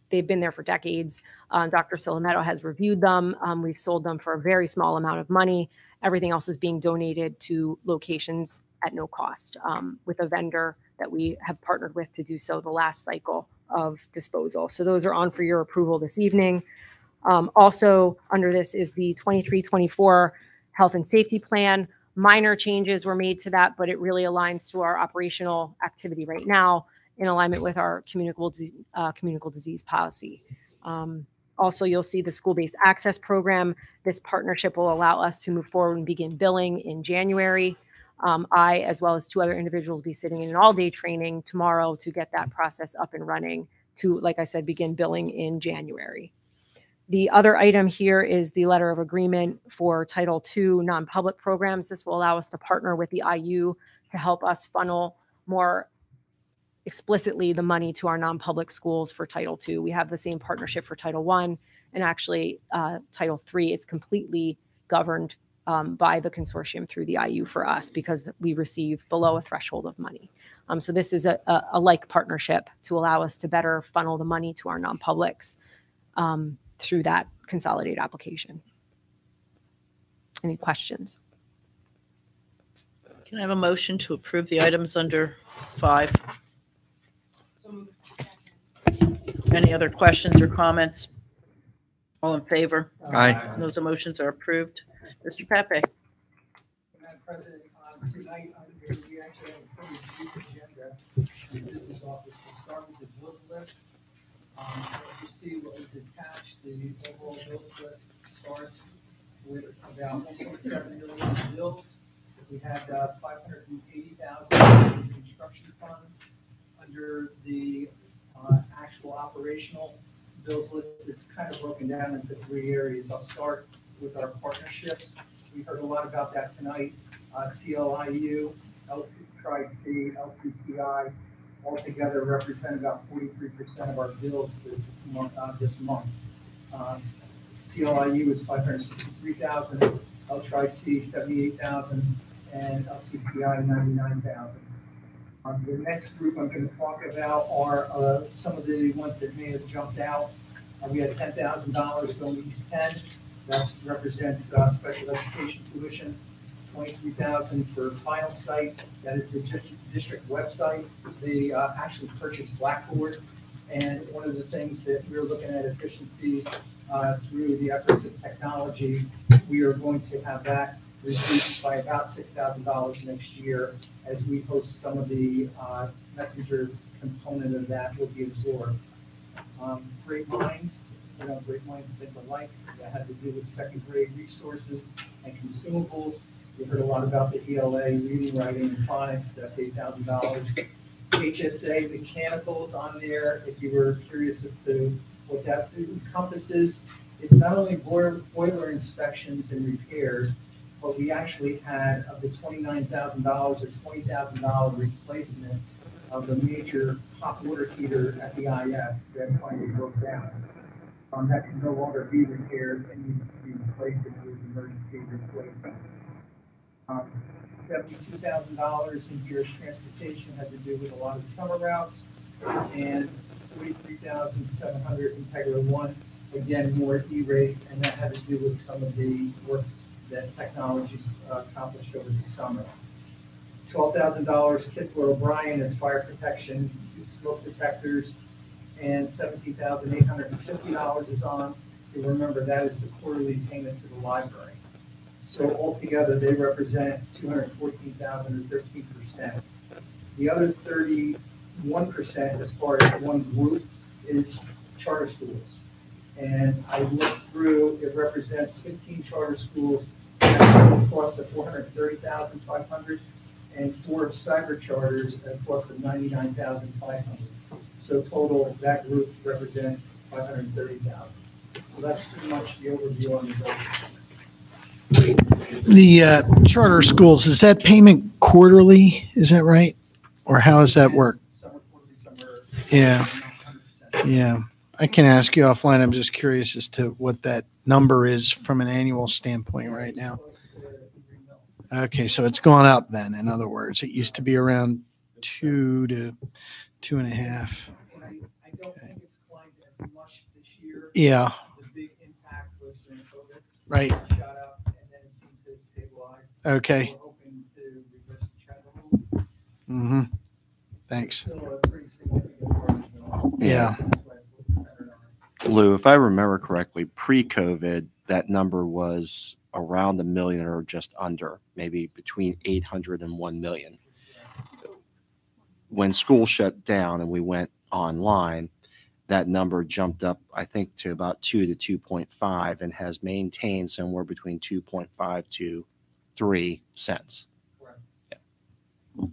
S15: They've been there for decades. Dr. Solometto has reviewed them. We've sold them for a very small amount of money. Everything else is being donated to locations at no cost, with a vendor that we have partnered with to do so the last cycle of disposal. So those are on for your approval this evening. Also under this is the 23-24 health and safety plan. Minor changes were made to that, but it really aligns to our operational activity right now in alignment with our communicable disease policy. Also, you'll see the school-based access program. This partnership will allow us to move forward and begin billing in January. I, as well as 2 other individuals, will be sitting in an all-day training tomorrow to get that process up and running to, like I said, begin billing in January. The other item here is the letter of agreement for Title II non-public programs. This will allow us to partner with the IU to help us funnel more explicitly the money to our non-public schools for Title II. We have the same partnership for Title I, and actually Title III is completely governed by the consortium through the IU for us because we receive below a threshold of money. So this is a like partnership to allow us to better funnel the money to our non-publics through that consolidated application. Any questions?
S14: Can I have a motion to approve the items under 5? Any other questions or comments? All in favor?
S11: Aye.
S14: Those motions are approved. Mr. Pepe?
S10: Madam President, tonight, we actually have a pretty brief agenda in the business office. We'll start with the bills list. You see what was attached, the overall bills list starts with about 1.7 million in bills. We had 580,000 in construction funds. Under the actual operational bills list, it's kind of broken down into 3 areas. I'll start with our partnerships. We heard a lot about that tonight. CLIU, L3C, L3PI, altogether represent about 43% of our bills this month. CLIU is 563,000, L3C 78,000, and LCPI 99,000. The next group I'm going to talk about are some of the ones that may have jumped out. We had $10,000 going to East Penn. That represents special education tuition. 23,000 for Final Site. That is the district website. They actually purchased Blackboard. And one of the things that we're looking at efficiencies through the efforts of technology, we are going to have that reduced by about $6,000 next year as we host some of the messenger component of that will be absorbed. Great Minds, Great Minds Think Alike, that had to do with second grade resources and consumables. You heard a lot about the ELA, reading, writing, and phonics, that's $8,000. HSA mechanicals on there, if you were curious as to what that encompasses, it's not only boiler inspections and repairs, but we actually had of the $29,000 or $20,000 replacement of the major hot water heater at the IF that finally broke down. That can no longer be repaired and needs to be replaced with emergency replacement. $72,000 in year's transportation had to do with a lot of summer routes, and $43,700 in Integra One, again more E-rate, and that had to do with some of the work that technology accomplished over the summer. $12,000 Kistler O'Brien as fire protection, smoke detectors, and $17,850 is on. You remember that is the quarterly payment to the library. So altogether, they represent $214,000 or 13%. The other 31% as far as one group is charter schools. And I looked through, it represents 15 charter schools at a cost of $430,500 and 4 cyber charters at a cost of $99,500. So total, that group represents $530,000. So that's pretty much the overview on the budget.
S11: The charter schools, is that payment quarterly? Is that right? Or how does that work? Yeah. Yeah. I can ask you offline. I'm just curious as to what that number is from an annual standpoint right now. Okay. So it's gone up then. In other words, it used to be around 2 to 2.5.
S10: I don't think it's climbed as much this year.
S11: Yeah.
S10: The big impact was during COVID.
S11: Right.
S10: It shot up and then it seemed to stabilize.
S11: Okay.
S10: We're hoping to reverse the trend a little.
S11: Mm-hmm. Thanks.
S10: Still a pretty significant margin.
S11: Yeah.
S12: Lou, if I remember correctly, pre-COVID, that number was around $1 million or just under, maybe between 800 and 1 million. When school shut down and we went online, that number jumped up, I think, to about 2 to 2.5 and has maintained somewhere between 2.5 to 3 cents.
S10: Correct.
S12: Yeah.
S10: So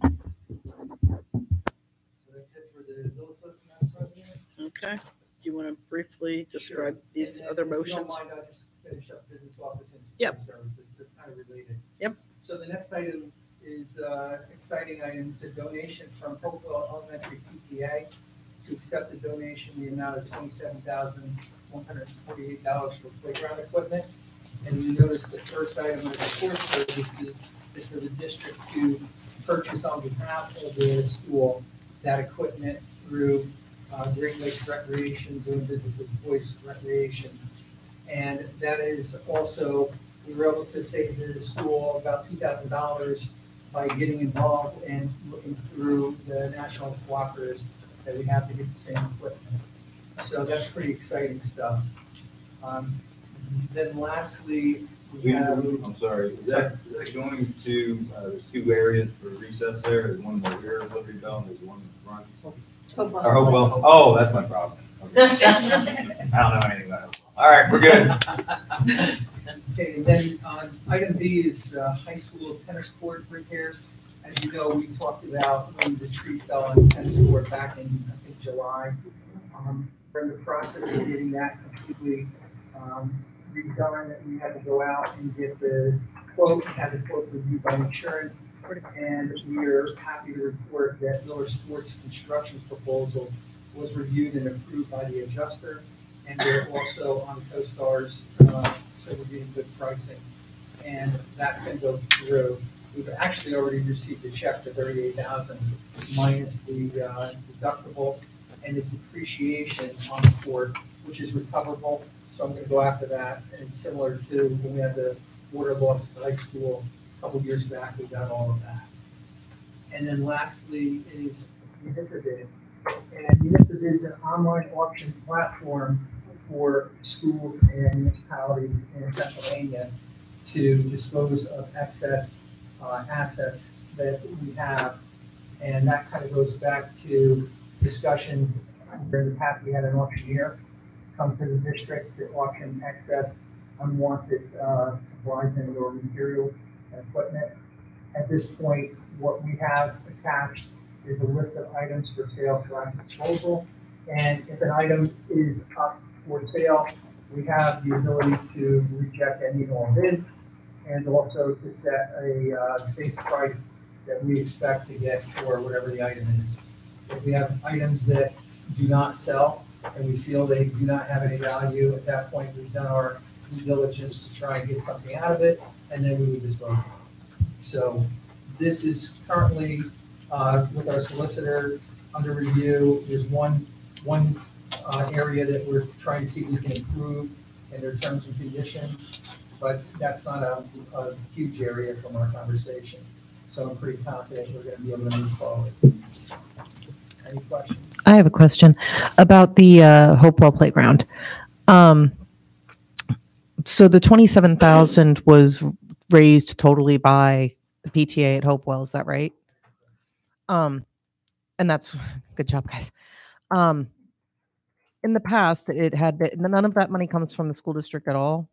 S10: that's it for the bills list, Madam President.
S14: Okay. Do you want to briefly describe these other motions?
S10: If you don't mind, I'll just finish up business office and
S14: Yep.
S10: services. They're kind of related.
S14: Yep.
S10: So the next item is exciting item. It's a donation from Hopewell Elementary PTA to accept the donation in the amount of $27,148 for playground equipment. And you notice the first item of the core services is for the district to purchase on behalf of the school that equipment through Great Lakes Recreation, doing business as Voice Recreation. And that is also, we were able to save the school about $2,000 by getting involved and looking through the national cooperatives that we have to get the same equipment. So that's pretty exciting stuff. Then lastly, we have.
S16: I'm sorry, is that going to, there's two areas for recess there, there's one in the rear of Liberty Bell, and there's one in the front? Or Hopewell, oh, that's my problem. Okay. I don't know anything about Hopewell. All right, we're good.
S10: Okay, and then item B is high school tennis court repairs. As you know, we talked about when the tree fell on the tennis court back in, I think, July. We're in the process of getting that completely redone. We had to go out and get the quote, had the quote reviewed by insurance. And we are happy to report that Miller Sports Construction's proposal was reviewed and approved by the adjuster. And they're also on CoStar's, so we're getting good pricing. And that's going to go through. We've actually already received a check for $38,000 minus the deductible and the depreciation on the court, which is recoverable. So I'm going to go after that. And similar to when we had the water loss at the high school a couple years back, we got all of that. And then lastly is Municipal. And Municipal is an online auction platform for schools and municipalities in Pennsylvania to dispose of excess assets that we have. And that kind of goes back to discussion where in the past we had an auctioneer come to the district to auction excess unwanted supplies and or materials and equipment. At this point, what we have attached is a list of items for sale / disposal. And if an item is up for sale, we have the ability to reject any and all bids and also to set a base price that we expect to get for whatever the item is. If we have items that do not sell and we feel they do not have any value, at that point we've done our due diligence to try and get something out of it, and then we would dispose of it. So this is currently with our solicitor under review. There's one area that we're trying to see if we can improve in their terms and conditions, but that's not a huge area from our conversation. So I'm pretty confident we're going to be able to move forward. Any questions?
S9: I have a question about the Hopewell playground. So the 27,000 was raised totally by the PTA at Hopewell, is that right? And that's good job, guys. In the past, it had been, none of that money comes from the school district at all.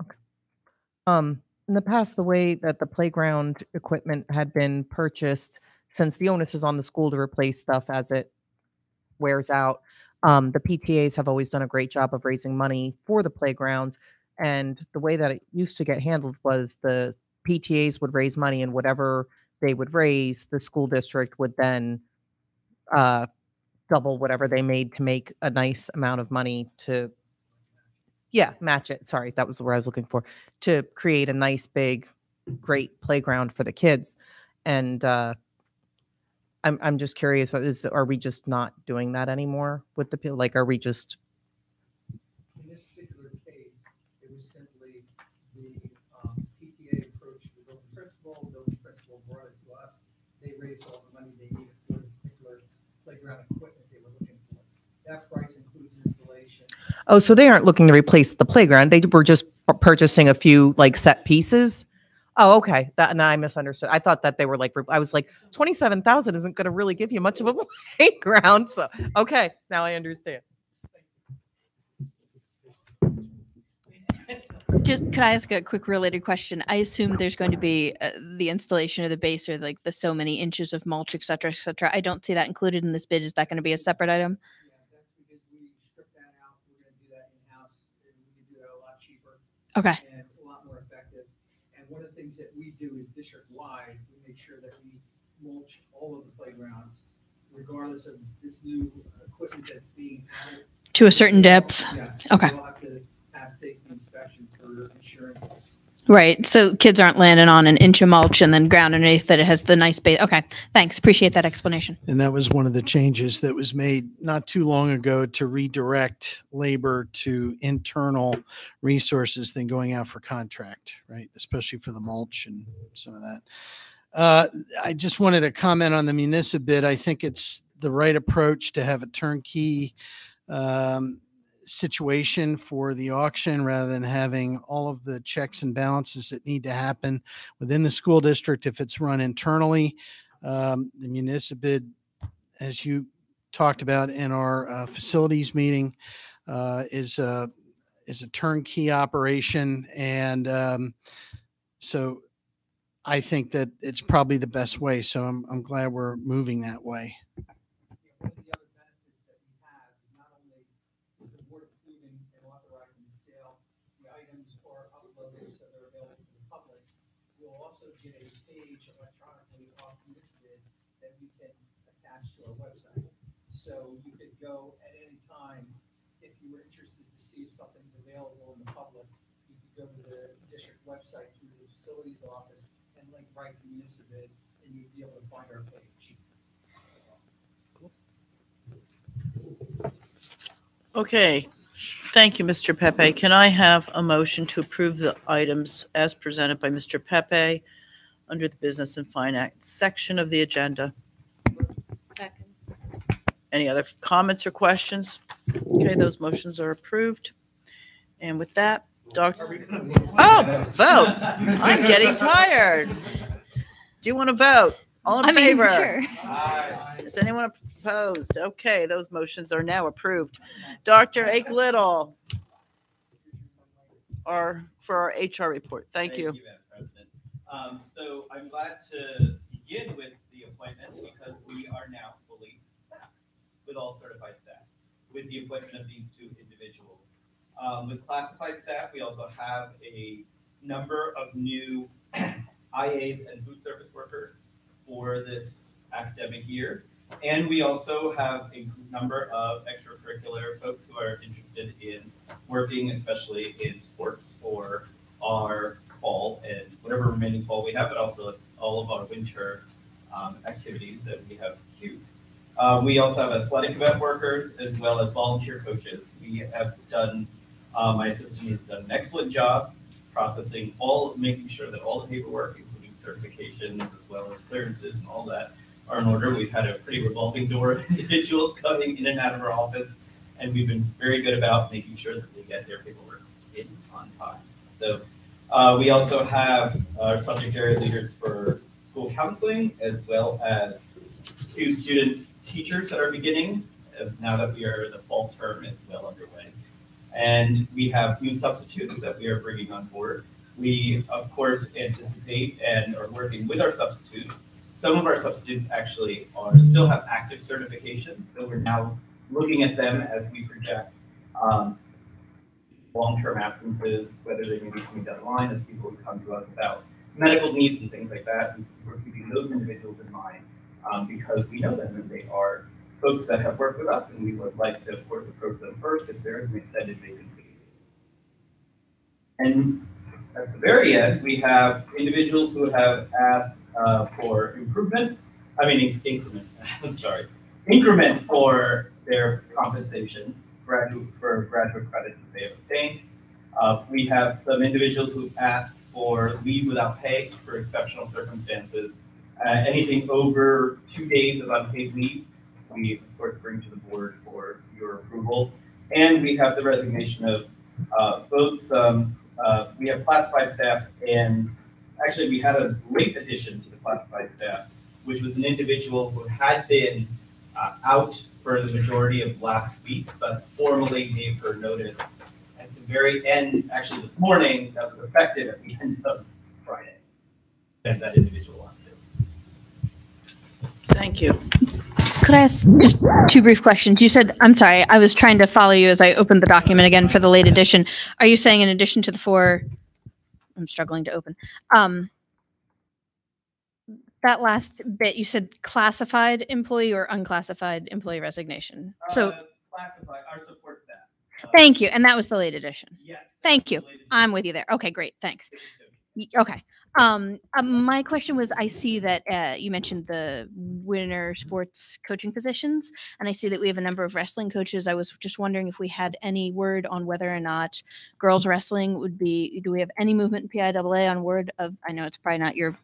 S9: Okay. In the past, the way that the playground equipment had been purchased, since the onus is on the school to replace stuff as it wears out, the PTAs have always done a great job of raising money for the playgrounds. And the way that it used to get handled was the PTAs would raise money, and whatever they would raise, the school district would then double whatever they made to make a nice amount of money to, match it. Sorry, that was the word I was looking for, to create a nice, big, great playground for the kids. And I'm just curious, are we just not doing that anymore with the people? Like, are we just?
S10: In this particular case, it was simply the PTA approached the building principal. The building principal brought it to us. They raised all the money they needed for the particular playground equipment they were looking for. That price includes installation.
S9: Oh, so they aren't looking to replace the playground. They were just purchasing a few like set pieces. Oh, okay. That I misunderstood. I thought that they were like, I was like, 27,000 isn't going to really give you much of a playground. So, okay, now I understand.
S6: Just, could I ask a quick related question? I assume there's going to be the installation of the base or like the so many inches of mulch, et cetera, et cetera. I don't see that included in this bid. Is that going to be a separate item?
S10: Yeah, that's because we stripped that out. We're going to do that in-house. And we can do that a lot cheaper.
S6: Okay.
S10: And a lot more effective. And one of the things that we do is district-wide, we make sure that we mulch all of the playgrounds, regardless of this new equipment that's being added.
S6: To a certain depth?
S10: Yes.
S6: Okay.
S10: We'll have to pass safety inspection for insurance.
S6: Right. So kids aren't landing on an inch of mulch and then ground underneath that it has the nice base. Okay. Thanks. Appreciate that explanation.
S11: And that was one of the changes that was made not too long ago to redirect labor to internal resources than going out for contract, right? Especially for the mulch and some of that. I just wanted to comment on the municipal bid. I think the right approach to have a turnkey situation for the auction rather than having all of the checks and balances that need to happen within the school district if it's run internally. The municipal, as you talked about in our facilities meeting, is a turnkey operation. And so I think that it's probably the best way. So I'm glad we're moving that way.
S10: One of the other benefits that we have is not only is the board approving and authorizing the sale, the items are uploaded so they're available to the public. We'll also get a page electronically off this bid that we can attach to our website. So you could go at any time if you were interested to see if something's available in the public. You could go to the district website through the facilities office and link right to Municipal, and you'd be able to find our page.
S14: Okay, thank you, Mr. Pepe. Can I have a motion to approve the items as presented by Mr. Pepe under the Business and Finance section of the agenda?
S7: Second.
S14: Any other comments or questions? Okay, those motions are approved. And with that, Dr. Oh, vote. I'm getting tired. Do you want to vote? All in favor?
S7: Sure.
S14: Is anyone opposed? Okay, those motions are now approved. Dr. Ake Little, for our HR report. Thank you.
S17: Madam President. So I'm glad to begin with the appointments because we are now fully staffed with all certified staff with the appointment of these two individuals. With classified staff, we also have a number of new IAs and food service workers for this academic year. And we also have a number of extracurricular folks who are interested in working, especially in sports for our fall and whatever remaining fall we have, but also all of our winter activities that we have queued. We also have athletic event workers as well as volunteer coaches. We have done, my assistant has done an excellent job processing making sure that all the paperwork, including certifications as well as clearances and all that, are in order. We've had a pretty revolving door of individuals coming in and out of our office, and we've been very good about making sure that they get their paperwork in on time. So we also have our subject area leaders for school counseling, as well as 2 student teachers that are beginning now that the fall term is well underway. And we have new substitutes that we are bringing on board. We, of course, anticipate and are working with our substitutes. Some of our substitutes actually still have active certification, so we're now looking at them as we project long-term absences, whether they may be coming down the line as people who come to us about medical needs and things like that. We're keeping those individuals in mind because we know them and they are folks that have worked with us, and we would like to, of course, approach them first if there is an extended vacancy. And at the very end, we have individuals who have asked for increment for their compensation for graduate credits that they have obtained. We have some individuals who asked for leave without pay for exceptional circumstances. Anything over 2 days of unpaid leave, we of course bring to the board for your approval. And we have the resignation of we have classified staff, and actually we had a late addition to the classified staff, which was an individual who had been out for the majority of last week, but formally gave her notice at the very end, actually this morning, that was effective at the end of Friday. And that individual on too.
S14: Thank you.
S6: Could I ask just 2 brief questions? You said, I'm sorry, I was trying to follow you as I opened the document again for the late edition. Are you saying in addition to the 4, I'm struggling to open, that last bit, you said classified employee or unclassified employee resignation? So
S17: Classified, our support staff.
S6: Thank you. And that was the late edition.
S17: Yes.
S6: Thank you. I'm with you there. Okay, great. Thanks. Okay. My question was, I see that you mentioned the winter sports coaching positions, and I see that we have a number of wrestling coaches. I was just wondering if we had any word on whether or not girls wrestling would be, do we have any movement in PIAA on word of, I know it's probably not your,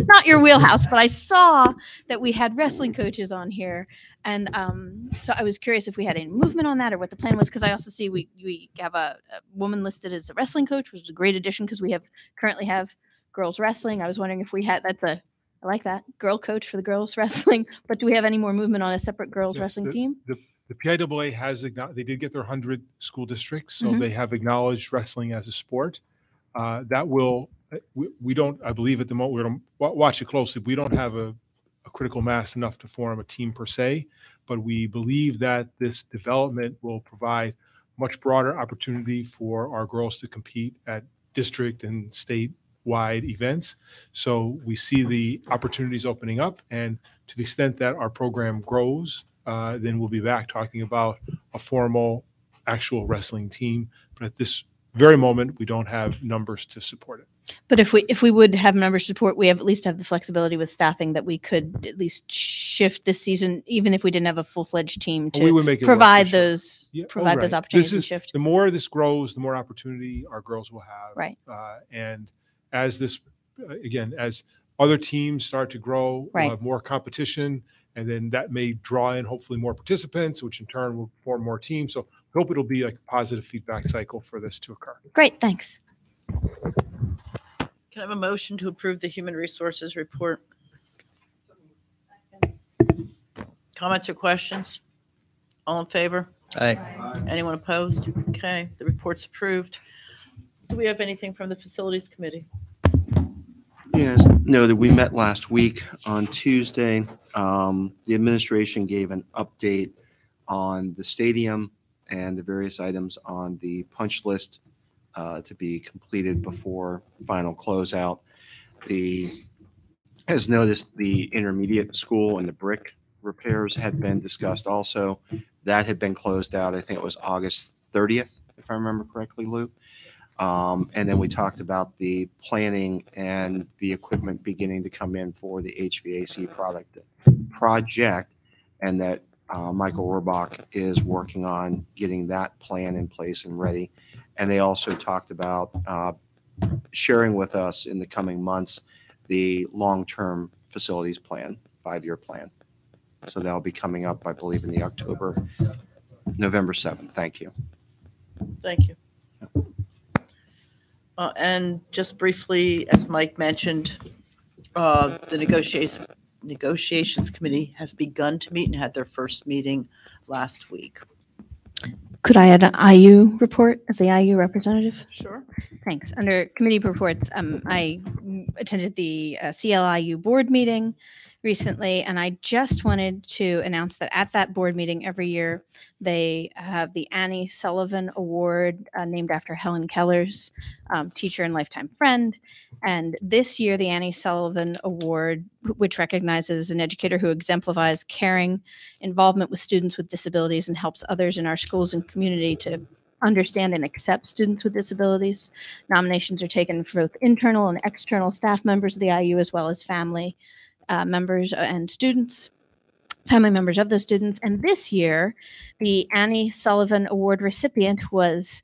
S6: not your wheelhouse, but I saw that we had wrestling coaches on here. And so I was curious if we had any movement on that or what the plan was, because I also see we have a woman listed as a wrestling coach, which is a great addition because we currently have girls wrestling. I was wondering if we had, I like that, girl coach for the girls wrestling, but do we have any more movement on a separate girls wrestling team?
S4: The PIAA they did get their 100 school districts, so
S6: Mhm.
S4: they have acknowledged wrestling as a sport. That will, we don't, I believe at the moment, we don't watch it closely. We don't have a critical mass enough to form a team per se, but we believe that this development will provide much broader opportunity for our girls to compete at district and statewide events. So we see the opportunities opening up, and to the extent that our program grows, then we'll be back talking about a formal, actual wrestling team. But at this very moment, we don't have numbers to support it.
S6: But if we would have member support, we at least have the flexibility with staffing that we could at least shift this season, even if we didn't have a full-fledged team, to
S4: We would make it
S6: provide
S4: work for sure.
S6: those
S4: Yeah,
S6: provide those
S4: right.
S6: opportunities and shift.
S4: The more this grows, the more opportunity our girls will have.
S6: Right.
S4: And as this, again, as other teams start to grow, we'll
S6: Right.
S4: have more competition, and then that may draw in hopefully more participants, which in turn will form more teams. So I hope it'll be like a positive feedback cycle for this to occur.
S6: Great, thanks.
S14: Can I have a motion to approve the human resources report? Comments or questions? All in favor?
S18: Aye.
S14: Anyone opposed? Okay, the report's approved. Do we have anything from the facilities committee?
S12: Yes, no, that we met last week on Tuesday. The administration gave an update on the stadium and the various items on the punch list to be completed before final closeout. As noticed, the intermediate school and the brick repairs had been discussed also. That had been closed out, I think it was August 30th, if I remember correctly, Lou. And then we talked about the planning and the equipment beginning to come in for the HVAC project, and that Michael Rohrbach is working on getting that plan in place and ready. And they also talked about sharing with us in the coming months the long-term facilities plan, 5-year plan. So that'll be coming up, I believe, in the November 7th. Thank you.
S14: Thank you. And just briefly, as Mike mentioned, the negotiations committee has begun to meet and had their first meeting last week.
S6: Could I add an IU report as the IU representative?
S14: Sure.
S6: Thanks. Under committee reports, I attended the CLIU board meeting recently, and I just wanted to announce that at that board meeting every year, they have the Annie Sullivan Award named after Helen Keller's teacher and lifetime friend. And this year, the Annie Sullivan Award, which recognizes an educator who exemplifies caring involvement with students with disabilities and helps others in our schools and community to understand and accept students with disabilities. Nominations are taken for both internal and external staff members of the IU, as well as family members and students, family members of those students. And this year, the Annie Sullivan Award recipient was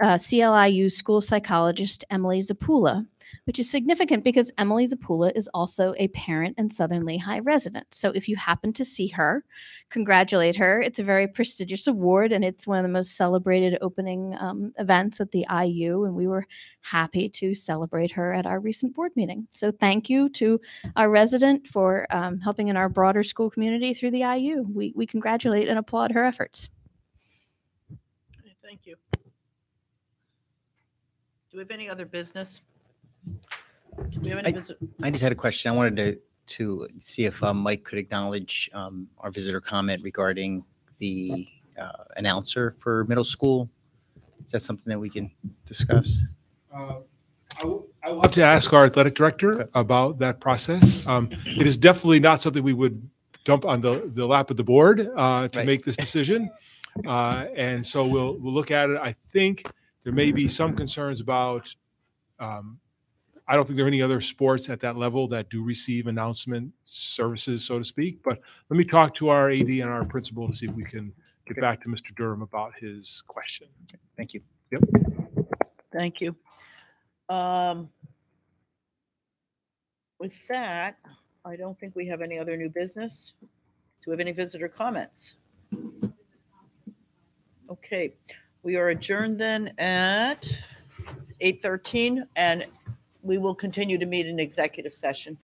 S6: CLIU school psychologist Emily Zapula, which is significant because Emily Zapula is also a parent and Southern Lehigh resident. So if you happen to see her, congratulate her. It's a very prestigious award, and it's one of the most celebrated opening events at the IU, and we were happy to celebrate her at our recent board meeting. So thank you to our resident for helping in our broader school community through the IU. We congratulate and applaud her efforts.
S14: Okay, thank you. Do we have any other business? Do we have any
S18: I just had a question. I wanted to see if Mike could acknowledge our visitor comment regarding the announcer for middle school. Is that something that we can discuss?
S4: I will have to ask our athletic director about that process. It is definitely not something we would dump on the lap of the board to make this decision. And so we'll look at it. I think there may be some concerns about I don't think there are any other sports at that level that do receive announcement services, so to speak. But let me talk to our AD and our principal to see if we can get back to Mr. Durham about his question.
S18: Thank you.
S4: Yep.
S14: Thank you.
S1: With that, I don't think we have any other new business. Do we have any visitor comments? Okay, we are adjourned then at 8:13, and we will continue to meet in executive session.